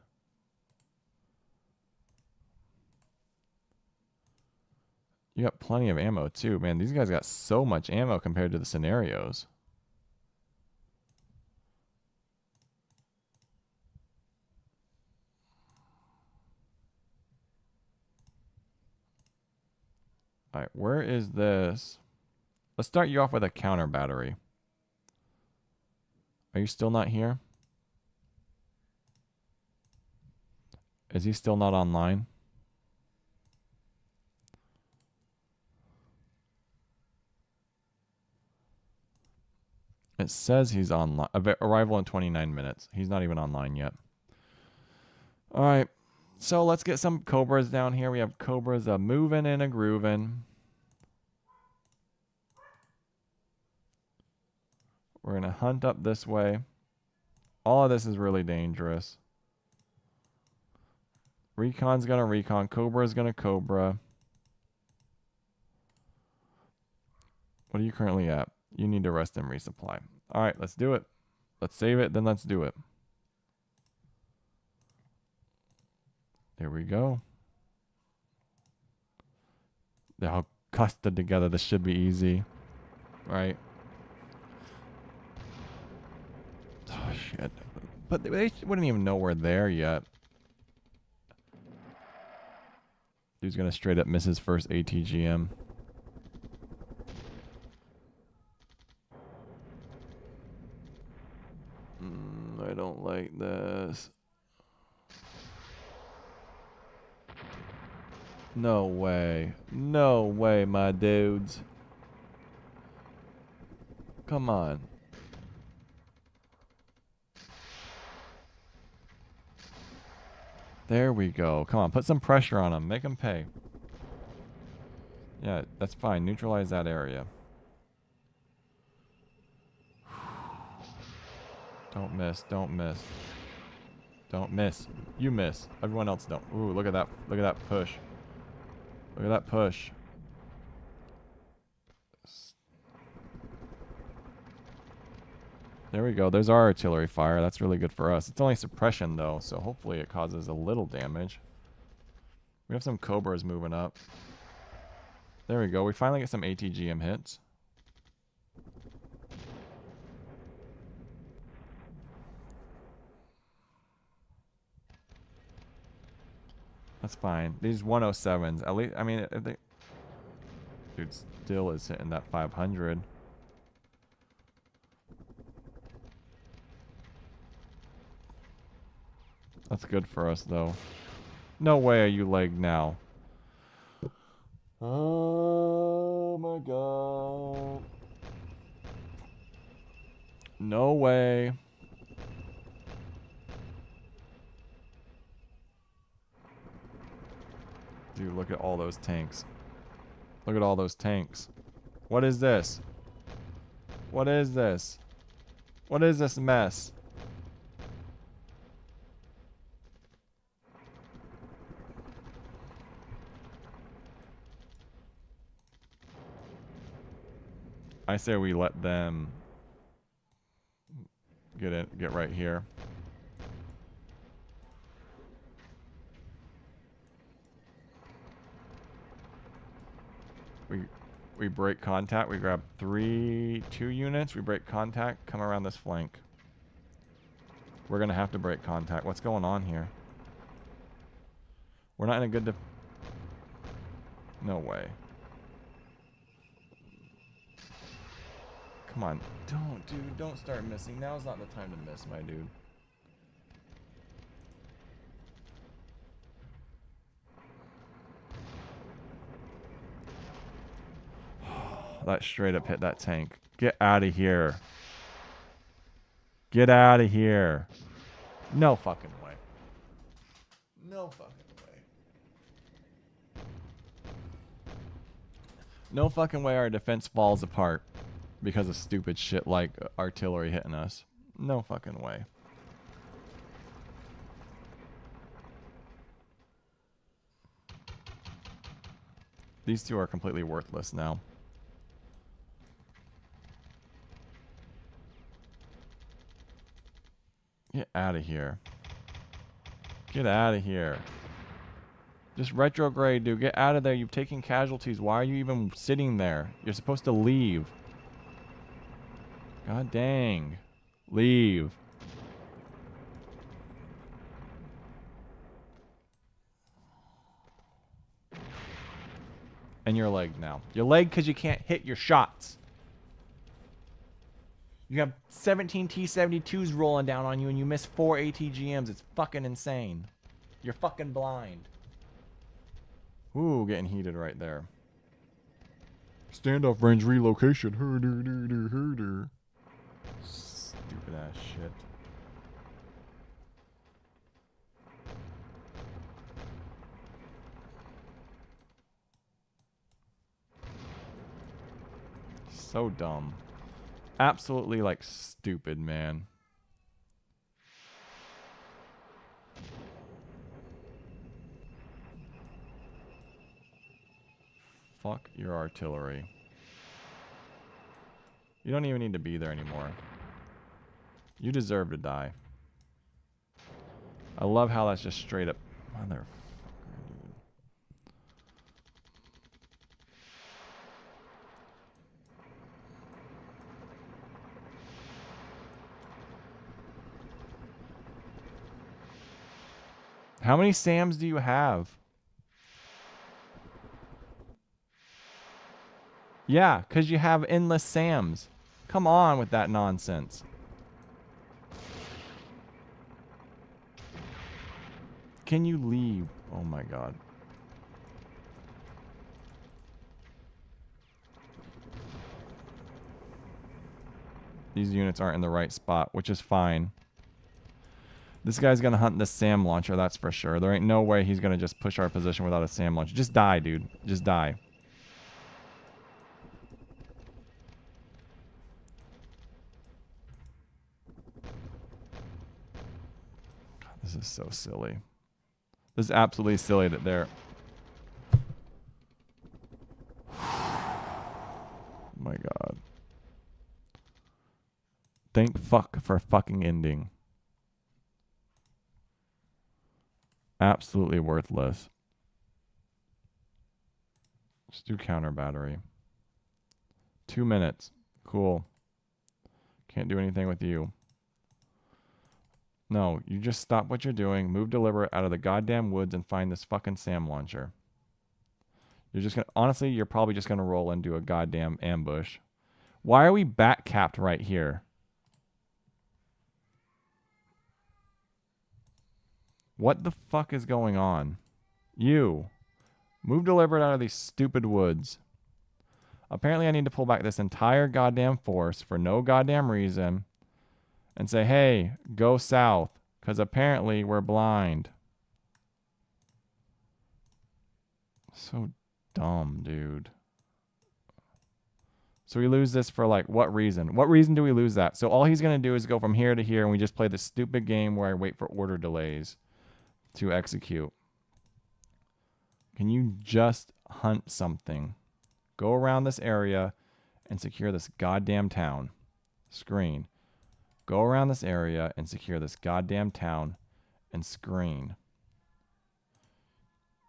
You got plenty of ammo too. Man, these guys got so much ammo compared to the scenarios. All right, where is this? Let's start you off with a counter battery. Are you still not here? Is he still not online? It says he's online. Arrival in 29 minutes. He's not even online yet. All right. So let's get some Cobras down here. We have Cobras a moving and a grooving. We're going to hunt up this way. All of this is really dangerous. Recon's going to recon. Cobra's going to Cobra. What are you currently at? You need to rest and resupply. All right, let's do it. Let's save it, then let's do it. There we go. They're all clustered together. This should be easy. Right? Oh, shit. But they wouldn't even know we're there yet. Dude's going to straight up miss his first ATGM. I don't like this. No way. No way, my dudes. Come on. There we go. Come on, put some pressure on them. Make them pay. Yeah, that's fine. Neutralize that area. Don't miss. Don't miss. Don't miss. You miss. Everyone else don't. Ooh, look at that. Look at that push. Look at that push. There we go. There's our artillery fire. That's really good for us. It's only suppression, though, so hopefully it causes a little damage. We have some Cobras moving up. There we go. We finally get some ATGM hits. That's fine. These 107s, at least, I mean, if they... Dude still is hitting that 500. That's good for us, though. No way are you lagged now. Oh my god. No way. Dude, look at all those tanks. Look at all those tanks. What is this? What is this? What is this mess? I say we let them get right here. We break contact. We grab 2 units. We break contact. Come around this flank. We're gonna have to break contact. What's going on here? We're not in a good. No way. Come on. Don't, dude. Don't start missing. Now's not the time to miss, my dude. That straight up hit that tank. Get out of here. Get out of here. No fucking way. No fucking way. No fucking way our defense falls apart because of stupid shit like artillery hitting us. No fucking way. These two are completely worthless now. Get out of here. Get out of here. Just retrograde, dude. Get out of there. You've taken casualties. Why are you even sitting there? You're supposed to leave. God dang. Leave. And your leg now. Your leg because you can't hit your shots. You have 17 T-72s rolling down on you and you miss 4 ATGMs. It's fucking insane. You're fucking blind. Ooh, getting heated right there. Standoff range relocation. Herder. Stupid ass shit. So dumb. Absolutely, like, stupid, man. Fuck your artillery. You don't even need to be there anymore. You deserve to die. I love how that's just straight up... Motherfucker, dude. How many SAMs do you have? Yeah, because you have endless SAMs. Come on with that nonsense. Can you leave? Oh my god. These units aren't in the right spot, which is fine. This guy's gonna hunt the SAM launcher, that's for sure. There ain't no way he's gonna just push our position without a SAM launcher. Just die, dude. Just die. God, this is so silly. This is absolutely silly that they're... Oh my god. Thank fuck for fucking ending. Absolutely worthless. Just do counter battery. 2 minutes. Cool. Can't do anything with you. No, you just stop what you're doing, move deliberate out of the goddamn woods and find this fucking SAM launcher. You're just gonna... Honestly, you're probably just gonna roll into a goddamn ambush. Why are we back capped right here? What the fuck is going on? You. Move deliberate out of these stupid woods. Apparently I need to pull back this entire goddamn force for no goddamn reason and say, hey, go south, because apparently we're blind. So dumb, dude. So we lose this for, like, what reason? What reason do we lose that? So all he's going to do is go from here to here, and we just play this stupid game where I wait for order delays to execute. Can you just hunt something? Go around this area and secure this goddamn town. Screen. Go around this area and secure this goddamn town and screen.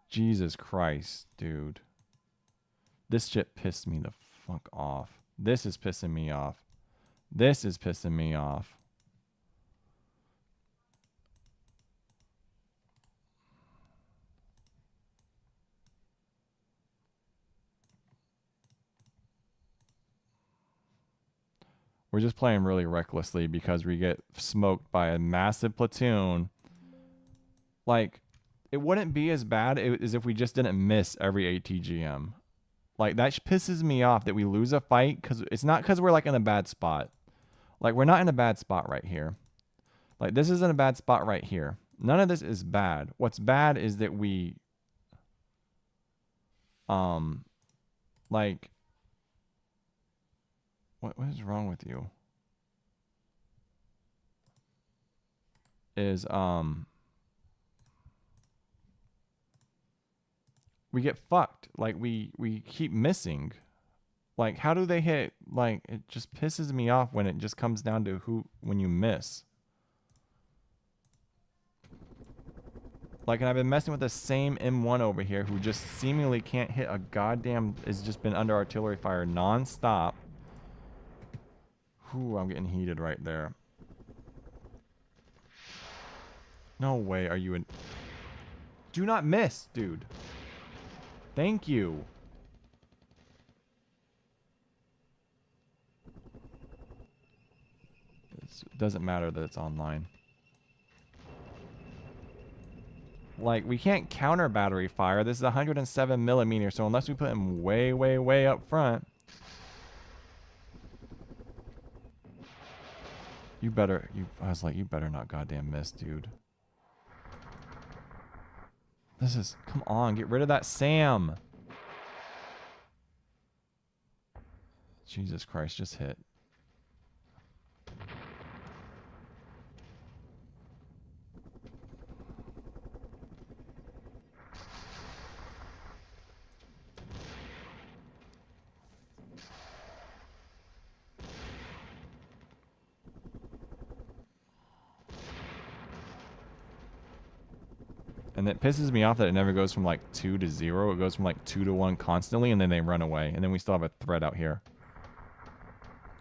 Jesus Christ, dude. This shit pissed me the fuck off. This is pissing me off. This is pissing me off. We're just playing really recklessly because we get smoked by a massive platoon. Like, it wouldn't be as bad as if we just didn't miss every ATGM. Like, that pisses me off that we lose a fight because it's not because we're, like, in a bad spot. Like, we're not in a bad spot right here. Like, this isn't a bad spot right here. None of this is bad. What's bad is that we, like... What is wrong with you? Is, we get fucked. Like, we keep missing. Like, how do they hit? Like, it just pisses me off when it just comes down to when you miss. Like, and I've been messing with the same M1 over here who just seemingly can't hit a goddamn... Has just been under artillery fire non-stop. Ooh, I'm getting heated right there. No way are you in... Do not miss, dude. Thank you. Doesn't matter that it's online. Like, we can't counter battery fire. This is 107 millimeters, so unless we put him way, way, way up front. You better, I was like, you better not goddamn miss, dude. This is, come on, get rid of that Sam. Jesus Christ, just hit. And it pisses me off that it never goes from like 2 to 0. It goes from like 2 to 1 constantly, and then they run away. And then we still have a threat out here.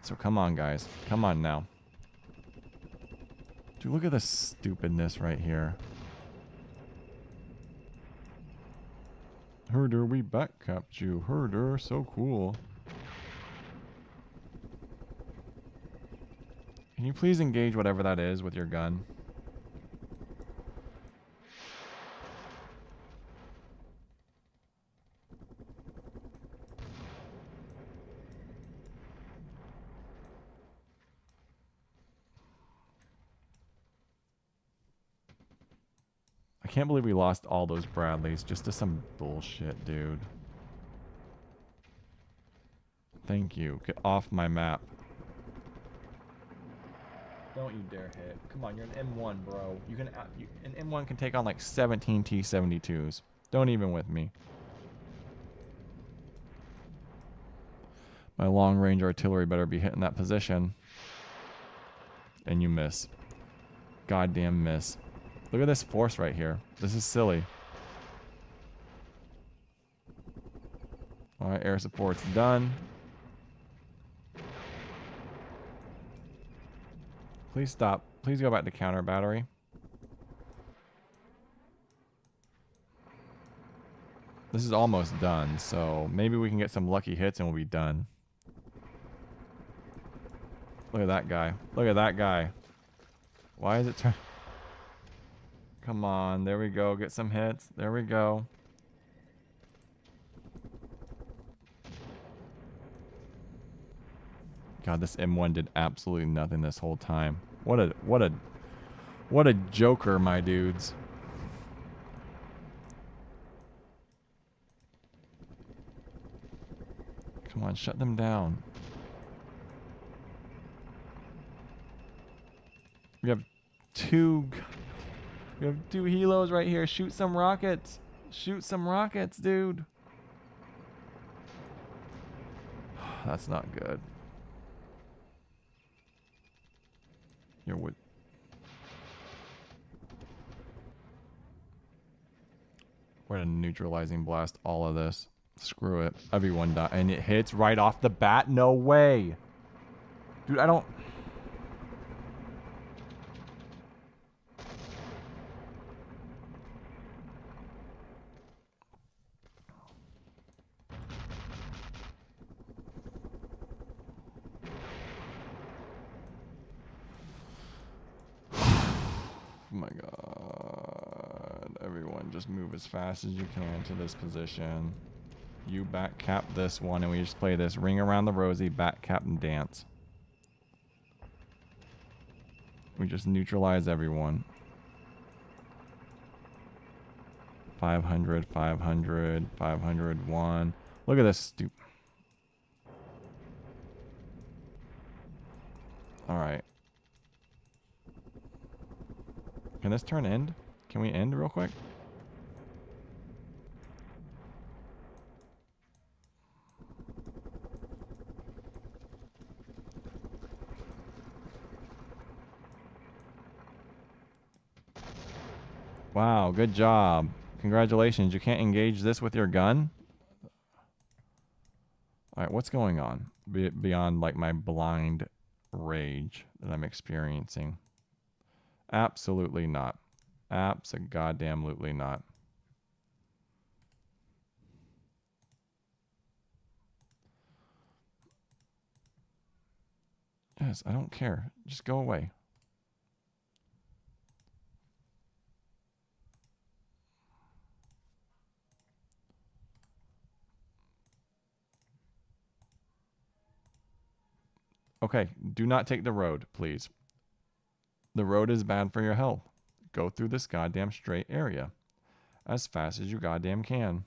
So come on, guys. Come on now. Dude, look at this stupidness right here. Herder, we backcapped you. Herder, so cool. Can you please engage whatever that is with your gun? I can't believe we lost all those Bradleys just to some bullshit, dude. Thank you. Get off my map. Don't you dare hit. Come on, you're an M1, bro. You can an M1 can take on like 17 T-72s. Don't even with me. My long-range artillery better be hitting that position. And you miss. Goddamn miss. Look at this force right here. This is silly. Alright, air support's done. Please stop. Please go back to counter battery. This is almost done, so maybe we can get some lucky hits and we'll be done. Look at that guy. Look at that guy. Why is it turn? Come on. There we go. Get some hits. There we go. God, this M1 did absolutely nothing this whole time. What a joker, my dudes. Come on, shut them down. We have two helos right here. Shoot some rockets. Shoot some rockets, dude. That's not good. You're with. We're gonna neutralizing blast all of this. Screw it. Everyone die. And it hits right off the bat? No way. Dude, I don't. Oh my god. Everyone just move as fast as you can to this position. You back cap this one and we just play this ring around the rosy, back cap and dance. We just neutralize everyone. 500, 500, 501. Look at this stupid. Alright. Can this turn end? Can we end real quick? Wow, good job. Congratulations. You can't engage this with your gun? Alright, what's going on? Beyond like my blind rage that I'm experiencing. Absolutely not. Abso-goddamn-lutely not. Yes, I don't care. Just go away. Okay, do not take the road, please. The road is bad for your health. Go through this goddamn straight area as fast as you goddamn can.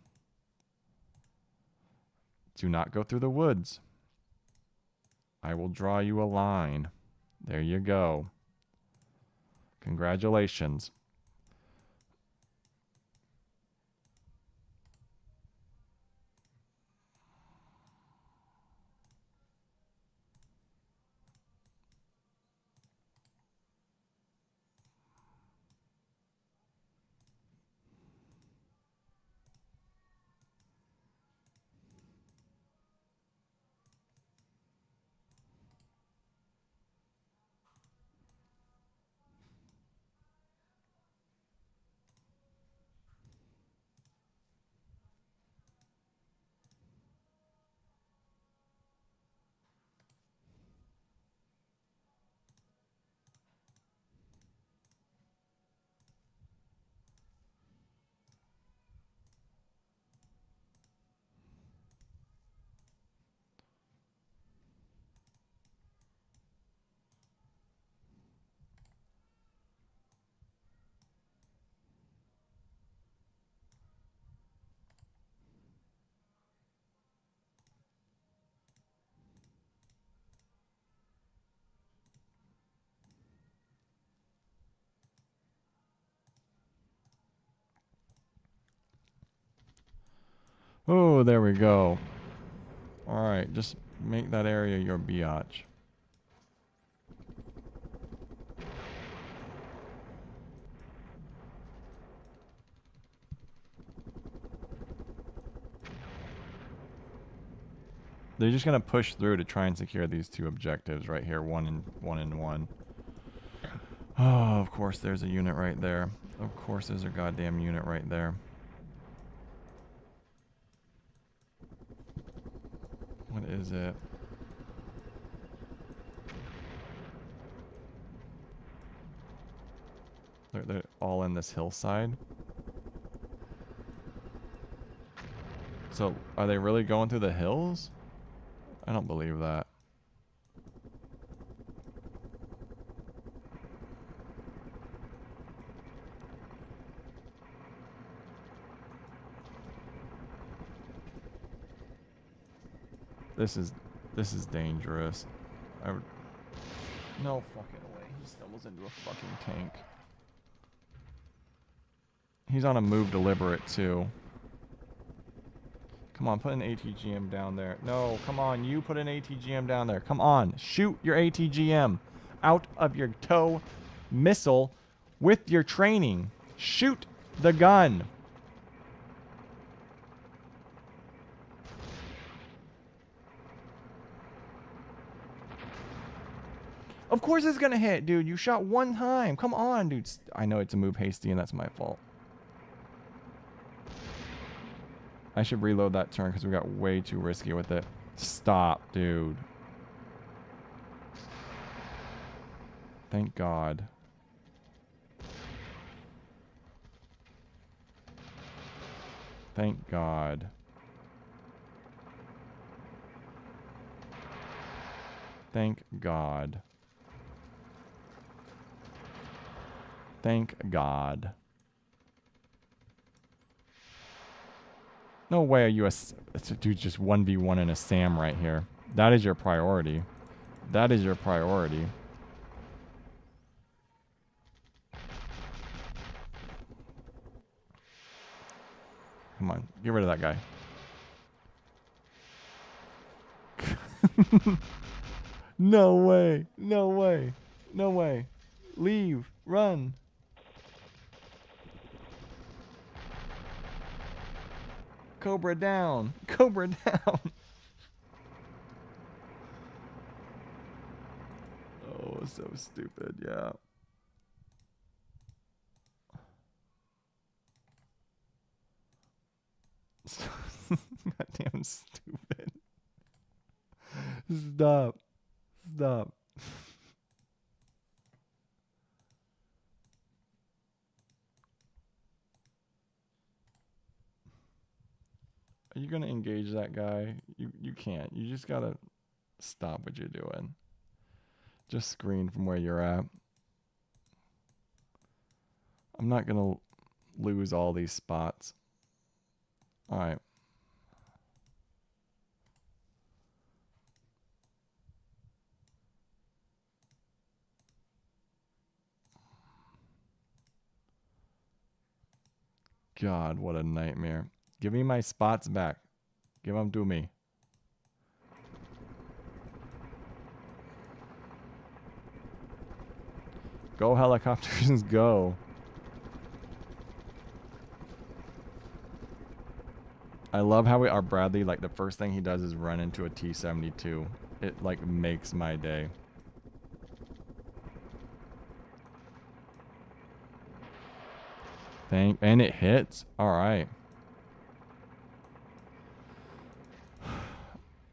Do not go through the woods. I will draw you a line. There you go. Congratulations. Oh, there we go. All right, just make that area your biatch. They're just gonna push through to try and secure these two objectives right here, one and one. Oh, of course there's a unit right there. Of course there's a goddamn unit right there. What is it? They're all in this hillside. So, are they really going through the hills? I don't believe that. This is dangerous. No fucking way. He stumbles into a fucking tank. He's on a move deliberate too. Come on, put an ATGM down there. No, come on, you put an ATGM down there. Come on, shoot your ATGM out of your tow missile with your training. Shoot the gun. Of course it's gonna hit, dude. You shot one time. Come on, dude. I know it's a move hasty and that's my fault. I should reload that turn because we got way too risky with it. Stop, dude. Thank God. Thank God. Thank God. Thank God. No way are you a dude just 1v1 in a SAM right here. That is your priority. That is your priority. Come on, get rid of that guy. No way. No way. No way. Leave. Run. Cobra down. Cobra down. Oh, so stupid. Yeah. Goddamn stupid. Stop. Stop. Are you gonna engage that guy? You can't. You just gotta stop what you're doing. Just screen from where you're at. I'm not going to lose all these spots. All right. God, what a nightmare. Give me my spots back. Give them to me. Go helicopters, go. I love how our Bradley, like the first thing he does is run into a T-72. It like makes my day. And it hits. All right.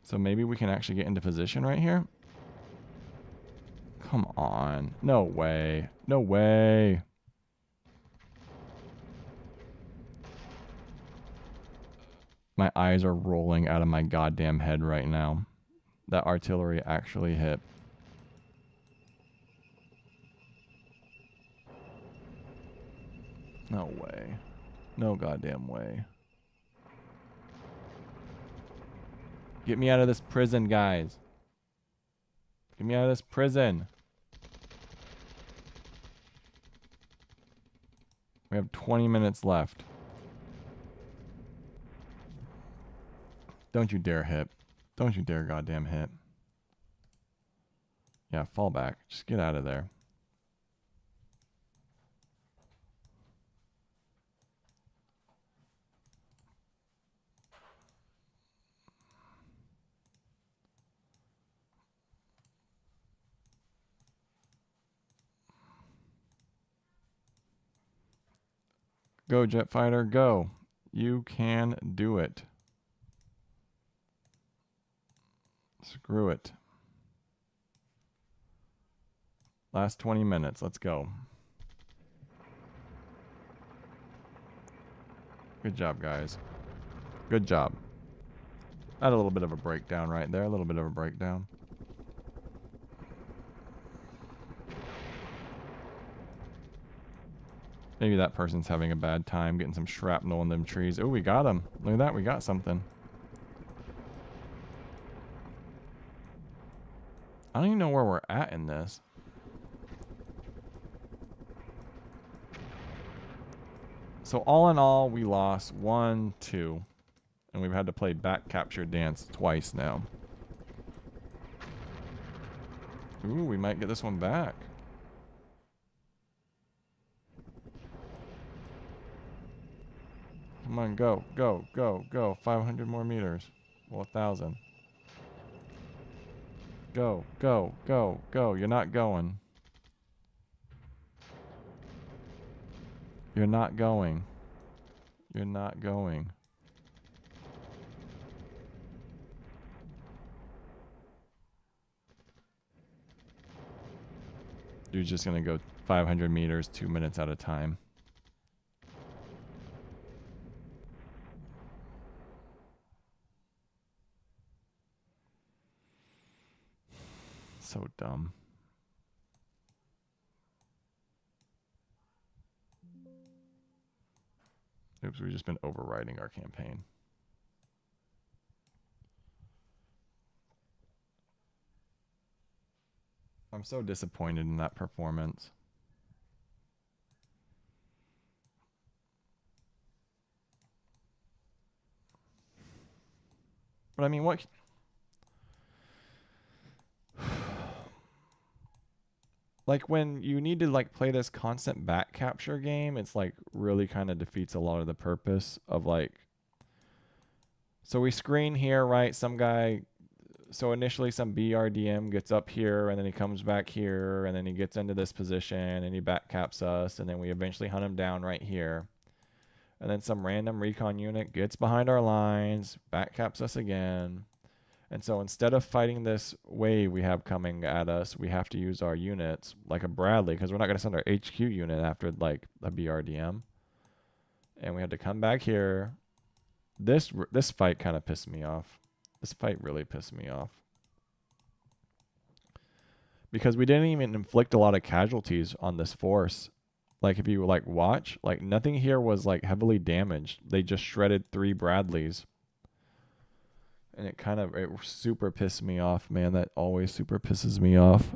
So maybe we can actually get into position right here. Come on. No way. No way. My eyes are rolling out of my goddamn head right now. That artillery actually hit. No way. No goddamn way. Get me out of this prison, guys. Get me out of this prison. We have 20 minutes left. Don't you dare hit. Don't you dare goddamn hit. Yeah, fall back. Just get out of there. Go, jet fighter, go. You can do it. Screw it. Last 20 minutes. Let's go. Good job, guys. Good job. Had a little bit of a breakdown right there. A little bit of a breakdown. Maybe that person's having a bad time getting some shrapnel in them trees. Oh, we got him. Look at that. We got something. I don't even know where we're at in this. So all in all, we lost 1, 2. And we've had to play back capture dance twice now. Ooh, we might get this one back. Come on, go, go, go, go. 500 more meters. Well, 1,000. Go, go, go, go. You're not going. You're not going. You're not going. You're just going to go 500 meters, 2 minutes at a time. So dumb. Oops, we've just been overriding our campaign. I'm so disappointed in that performance. But I mean, what... Like when you need to like play this constant back capture game, it's like really kind of defeats a lot of the purpose of like. So we screen here, right? Some guy, so initially some BRDM gets up here and then he comes back here and then he gets into this position and he back caps us and then we eventually hunt him down right here. And then some random recon unit gets behind our lines, back caps us again. And so instead of fighting this wave we have coming at us, we have to use our units, like a Bradley, because we're not going to send our HQ unit after like a BRDM. And we had to come back here. This fight kind of pissed me off. This fight really pissed me off. because we didn't even inflict a lot of casualties on this force. Like if you like watch, like nothing here was like heavily damaged. They just shredded 3 Bradleys. And it super pissed me off, man. That always super pisses me off.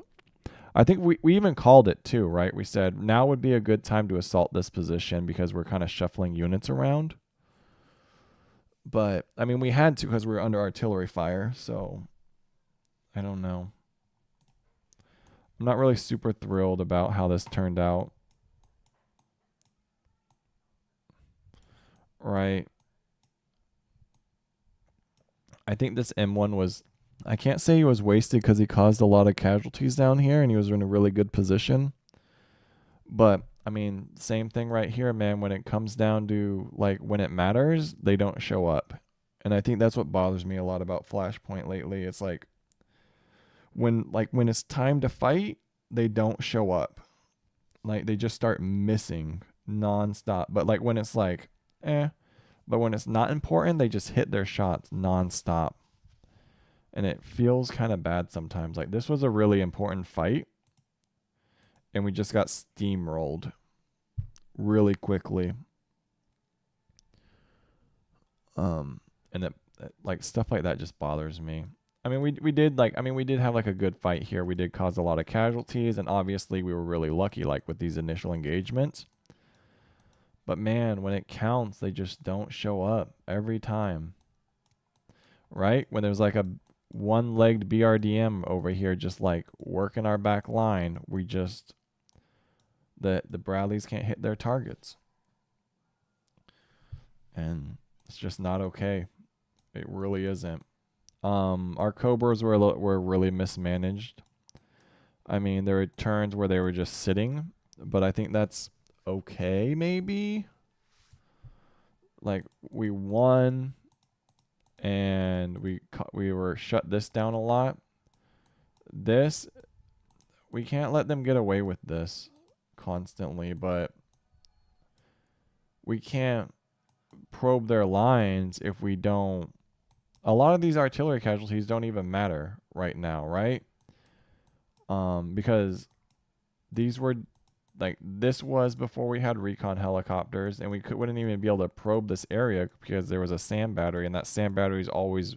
I think we even called it too, right? We said now would be a good time to assault this position because we're kind of shuffling units around. But I mean, we had to because we were under artillery fire, so I don't know. I'm not really super thrilled about how this turned out. Right. I think this M1 was, I can't say he was wasted because he caused a lot of casualties down here and he was in a really good position. But I mean, same thing right here, man. When it comes down to like when it matters, they don't show up. And I think that's what bothers me a lot about Flashpoint lately. It's like when it's time to fight, they don't show up. Like they just start missing nonstop. But like when it's like, but when it's not important, they just hit their shots nonstop. And it feels kind of bad sometimes. Like this was a really important fight. And we just got steamrolled really quickly. And it like stuff like that just bothers me. I mean, we did have like a good fight here. We did cause a lot of casualties, and obviously we were really lucky like with these initial engagements. But man, when it counts, they just don't show up every time. Right? When there's like a one-legged BRDM over here just like working our back line, we just the Bradleys can't hit their targets. And it's just not okay. It really isn't. Our Cobras were really mismanaged. I mean, there were turns where they were just sitting, but I think that's okay, maybe. Like we won, and we were shut this down a lot. This we can't let them get away with this constantly, but we can't probe their lines if we don't. A lot of these artillery casualties don't even matter right now, right? Because these were like this was before we had recon helicopters, and wouldn't even be able to probe this area because there was a SAM battery, and that SAM battery is always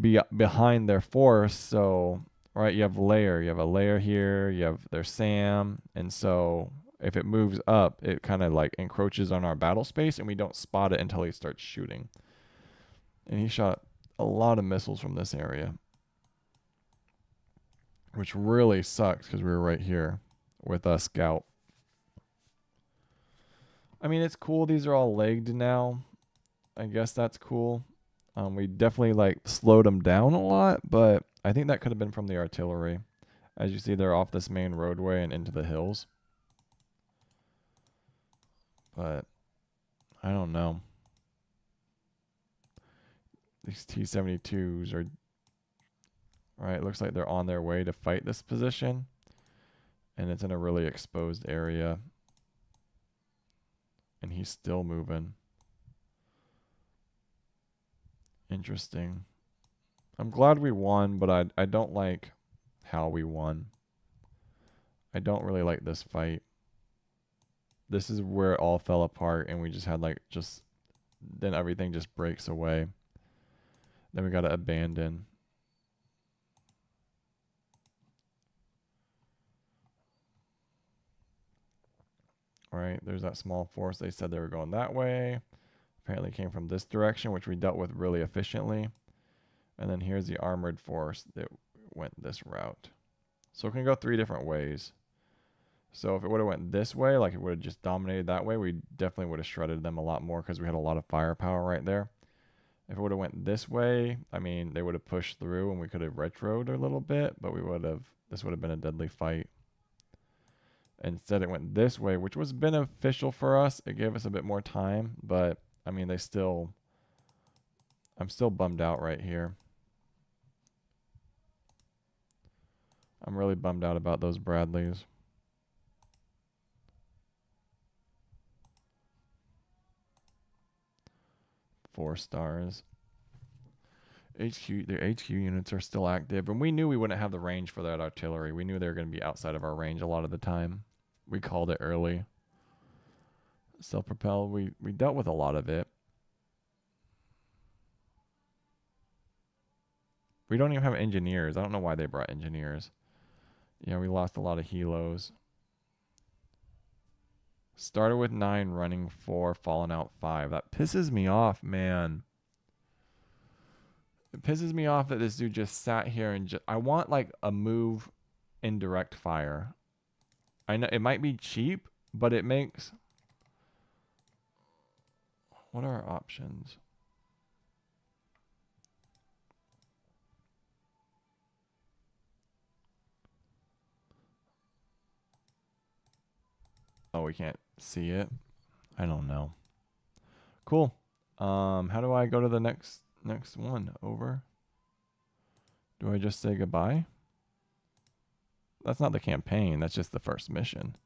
behind their force. So right, you have a layer here, you have their SAM, and so if it moves up, it kind of like encroaches on our battle space, and we don't spot it until he starts shooting. And he shot a lot of missiles from this area, which really sucks because we were right here with a scout. I mean, it's cool. These are all legged now. I guess that's cool. We definitely like slowed them down a lot, but I think that could have been from the artillery. As you see, they're off this main roadway and into the hills. But I don't know. These T-72s are right. It looks like they're on their way to fight this position, and it's in a really exposed area. And he's still moving. Interesting. I'm glad we won, but I don't like how we won. I don't really like this fight. This is where it all fell apart, and we just had then everything just breaks away. Then we got to abandon. All right, there's that small force. They said they were going that way. Apparently came from this direction, which we dealt with really efficiently. And then here's the armored force that went this route. So it can go 3 different ways. So if it would have went this way, like it would have just dominated that way, we definitely would have shredded them a lot more because we had a lot of firepower right there. If it would have went this way, I mean, they would have pushed through and we could have retroed a little bit, but this would have been a deadly fight. Instead, it went this way, which was beneficial for us. It gave us a bit more time, but I mean, I'm still bummed out right here. I'm really bummed out about those Bradleys. Four stars. Their HQ units are still active, and we knew we wouldn't have the range for that artillery. We knew they were going to be outside of our range a lot of the time. We called it early. Self-propel, we dealt with a lot of it. We don't even have engineers. I don't know why they brought engineers. Yeah, we lost a lot of helos. Started with 9, running 4, falling out 5. That pisses me off, man. It pisses me off that this dude just sat here and I want like a move in direct fire. I know it might be cheap, but it makes... What are our options? Oh, we can't see it. I don't know. Cool. How do I go to the next one? Over. Do I just say goodbye? That's not the campaign. That's just the first mission.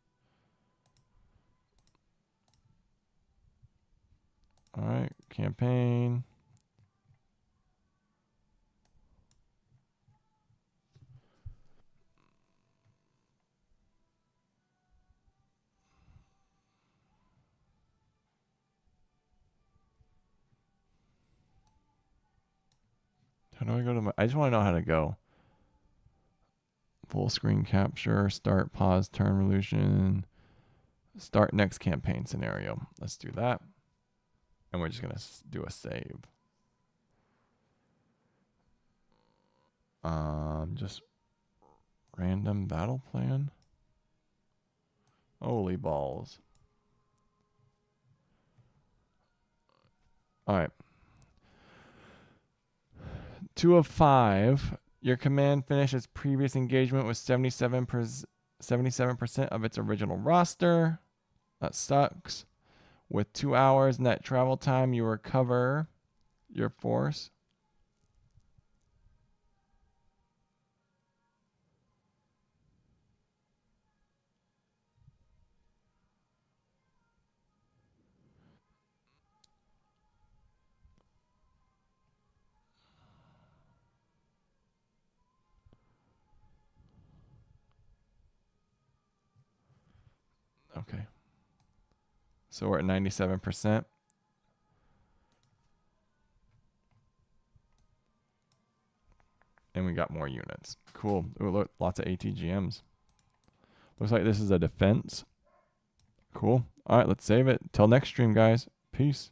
All right, campaign. How do I go to my... I just want to know how to go. Full screen capture, start, pause, turn resolution, start next campaign scenario. Let's do that. And we're just going to do a save. Just random battle plan. Holy balls. All right. 2 of 5. Your command finished its previous engagement with 77% of its original roster. That sucks. With 2 hours net travel time, you recover your force. Okay. So we're at 97%. And we got more units. Cool. Ooh, look, lots of ATGMs. Looks like this is a defense. Cool. All right, let's save it. Till next stream, guys. Peace.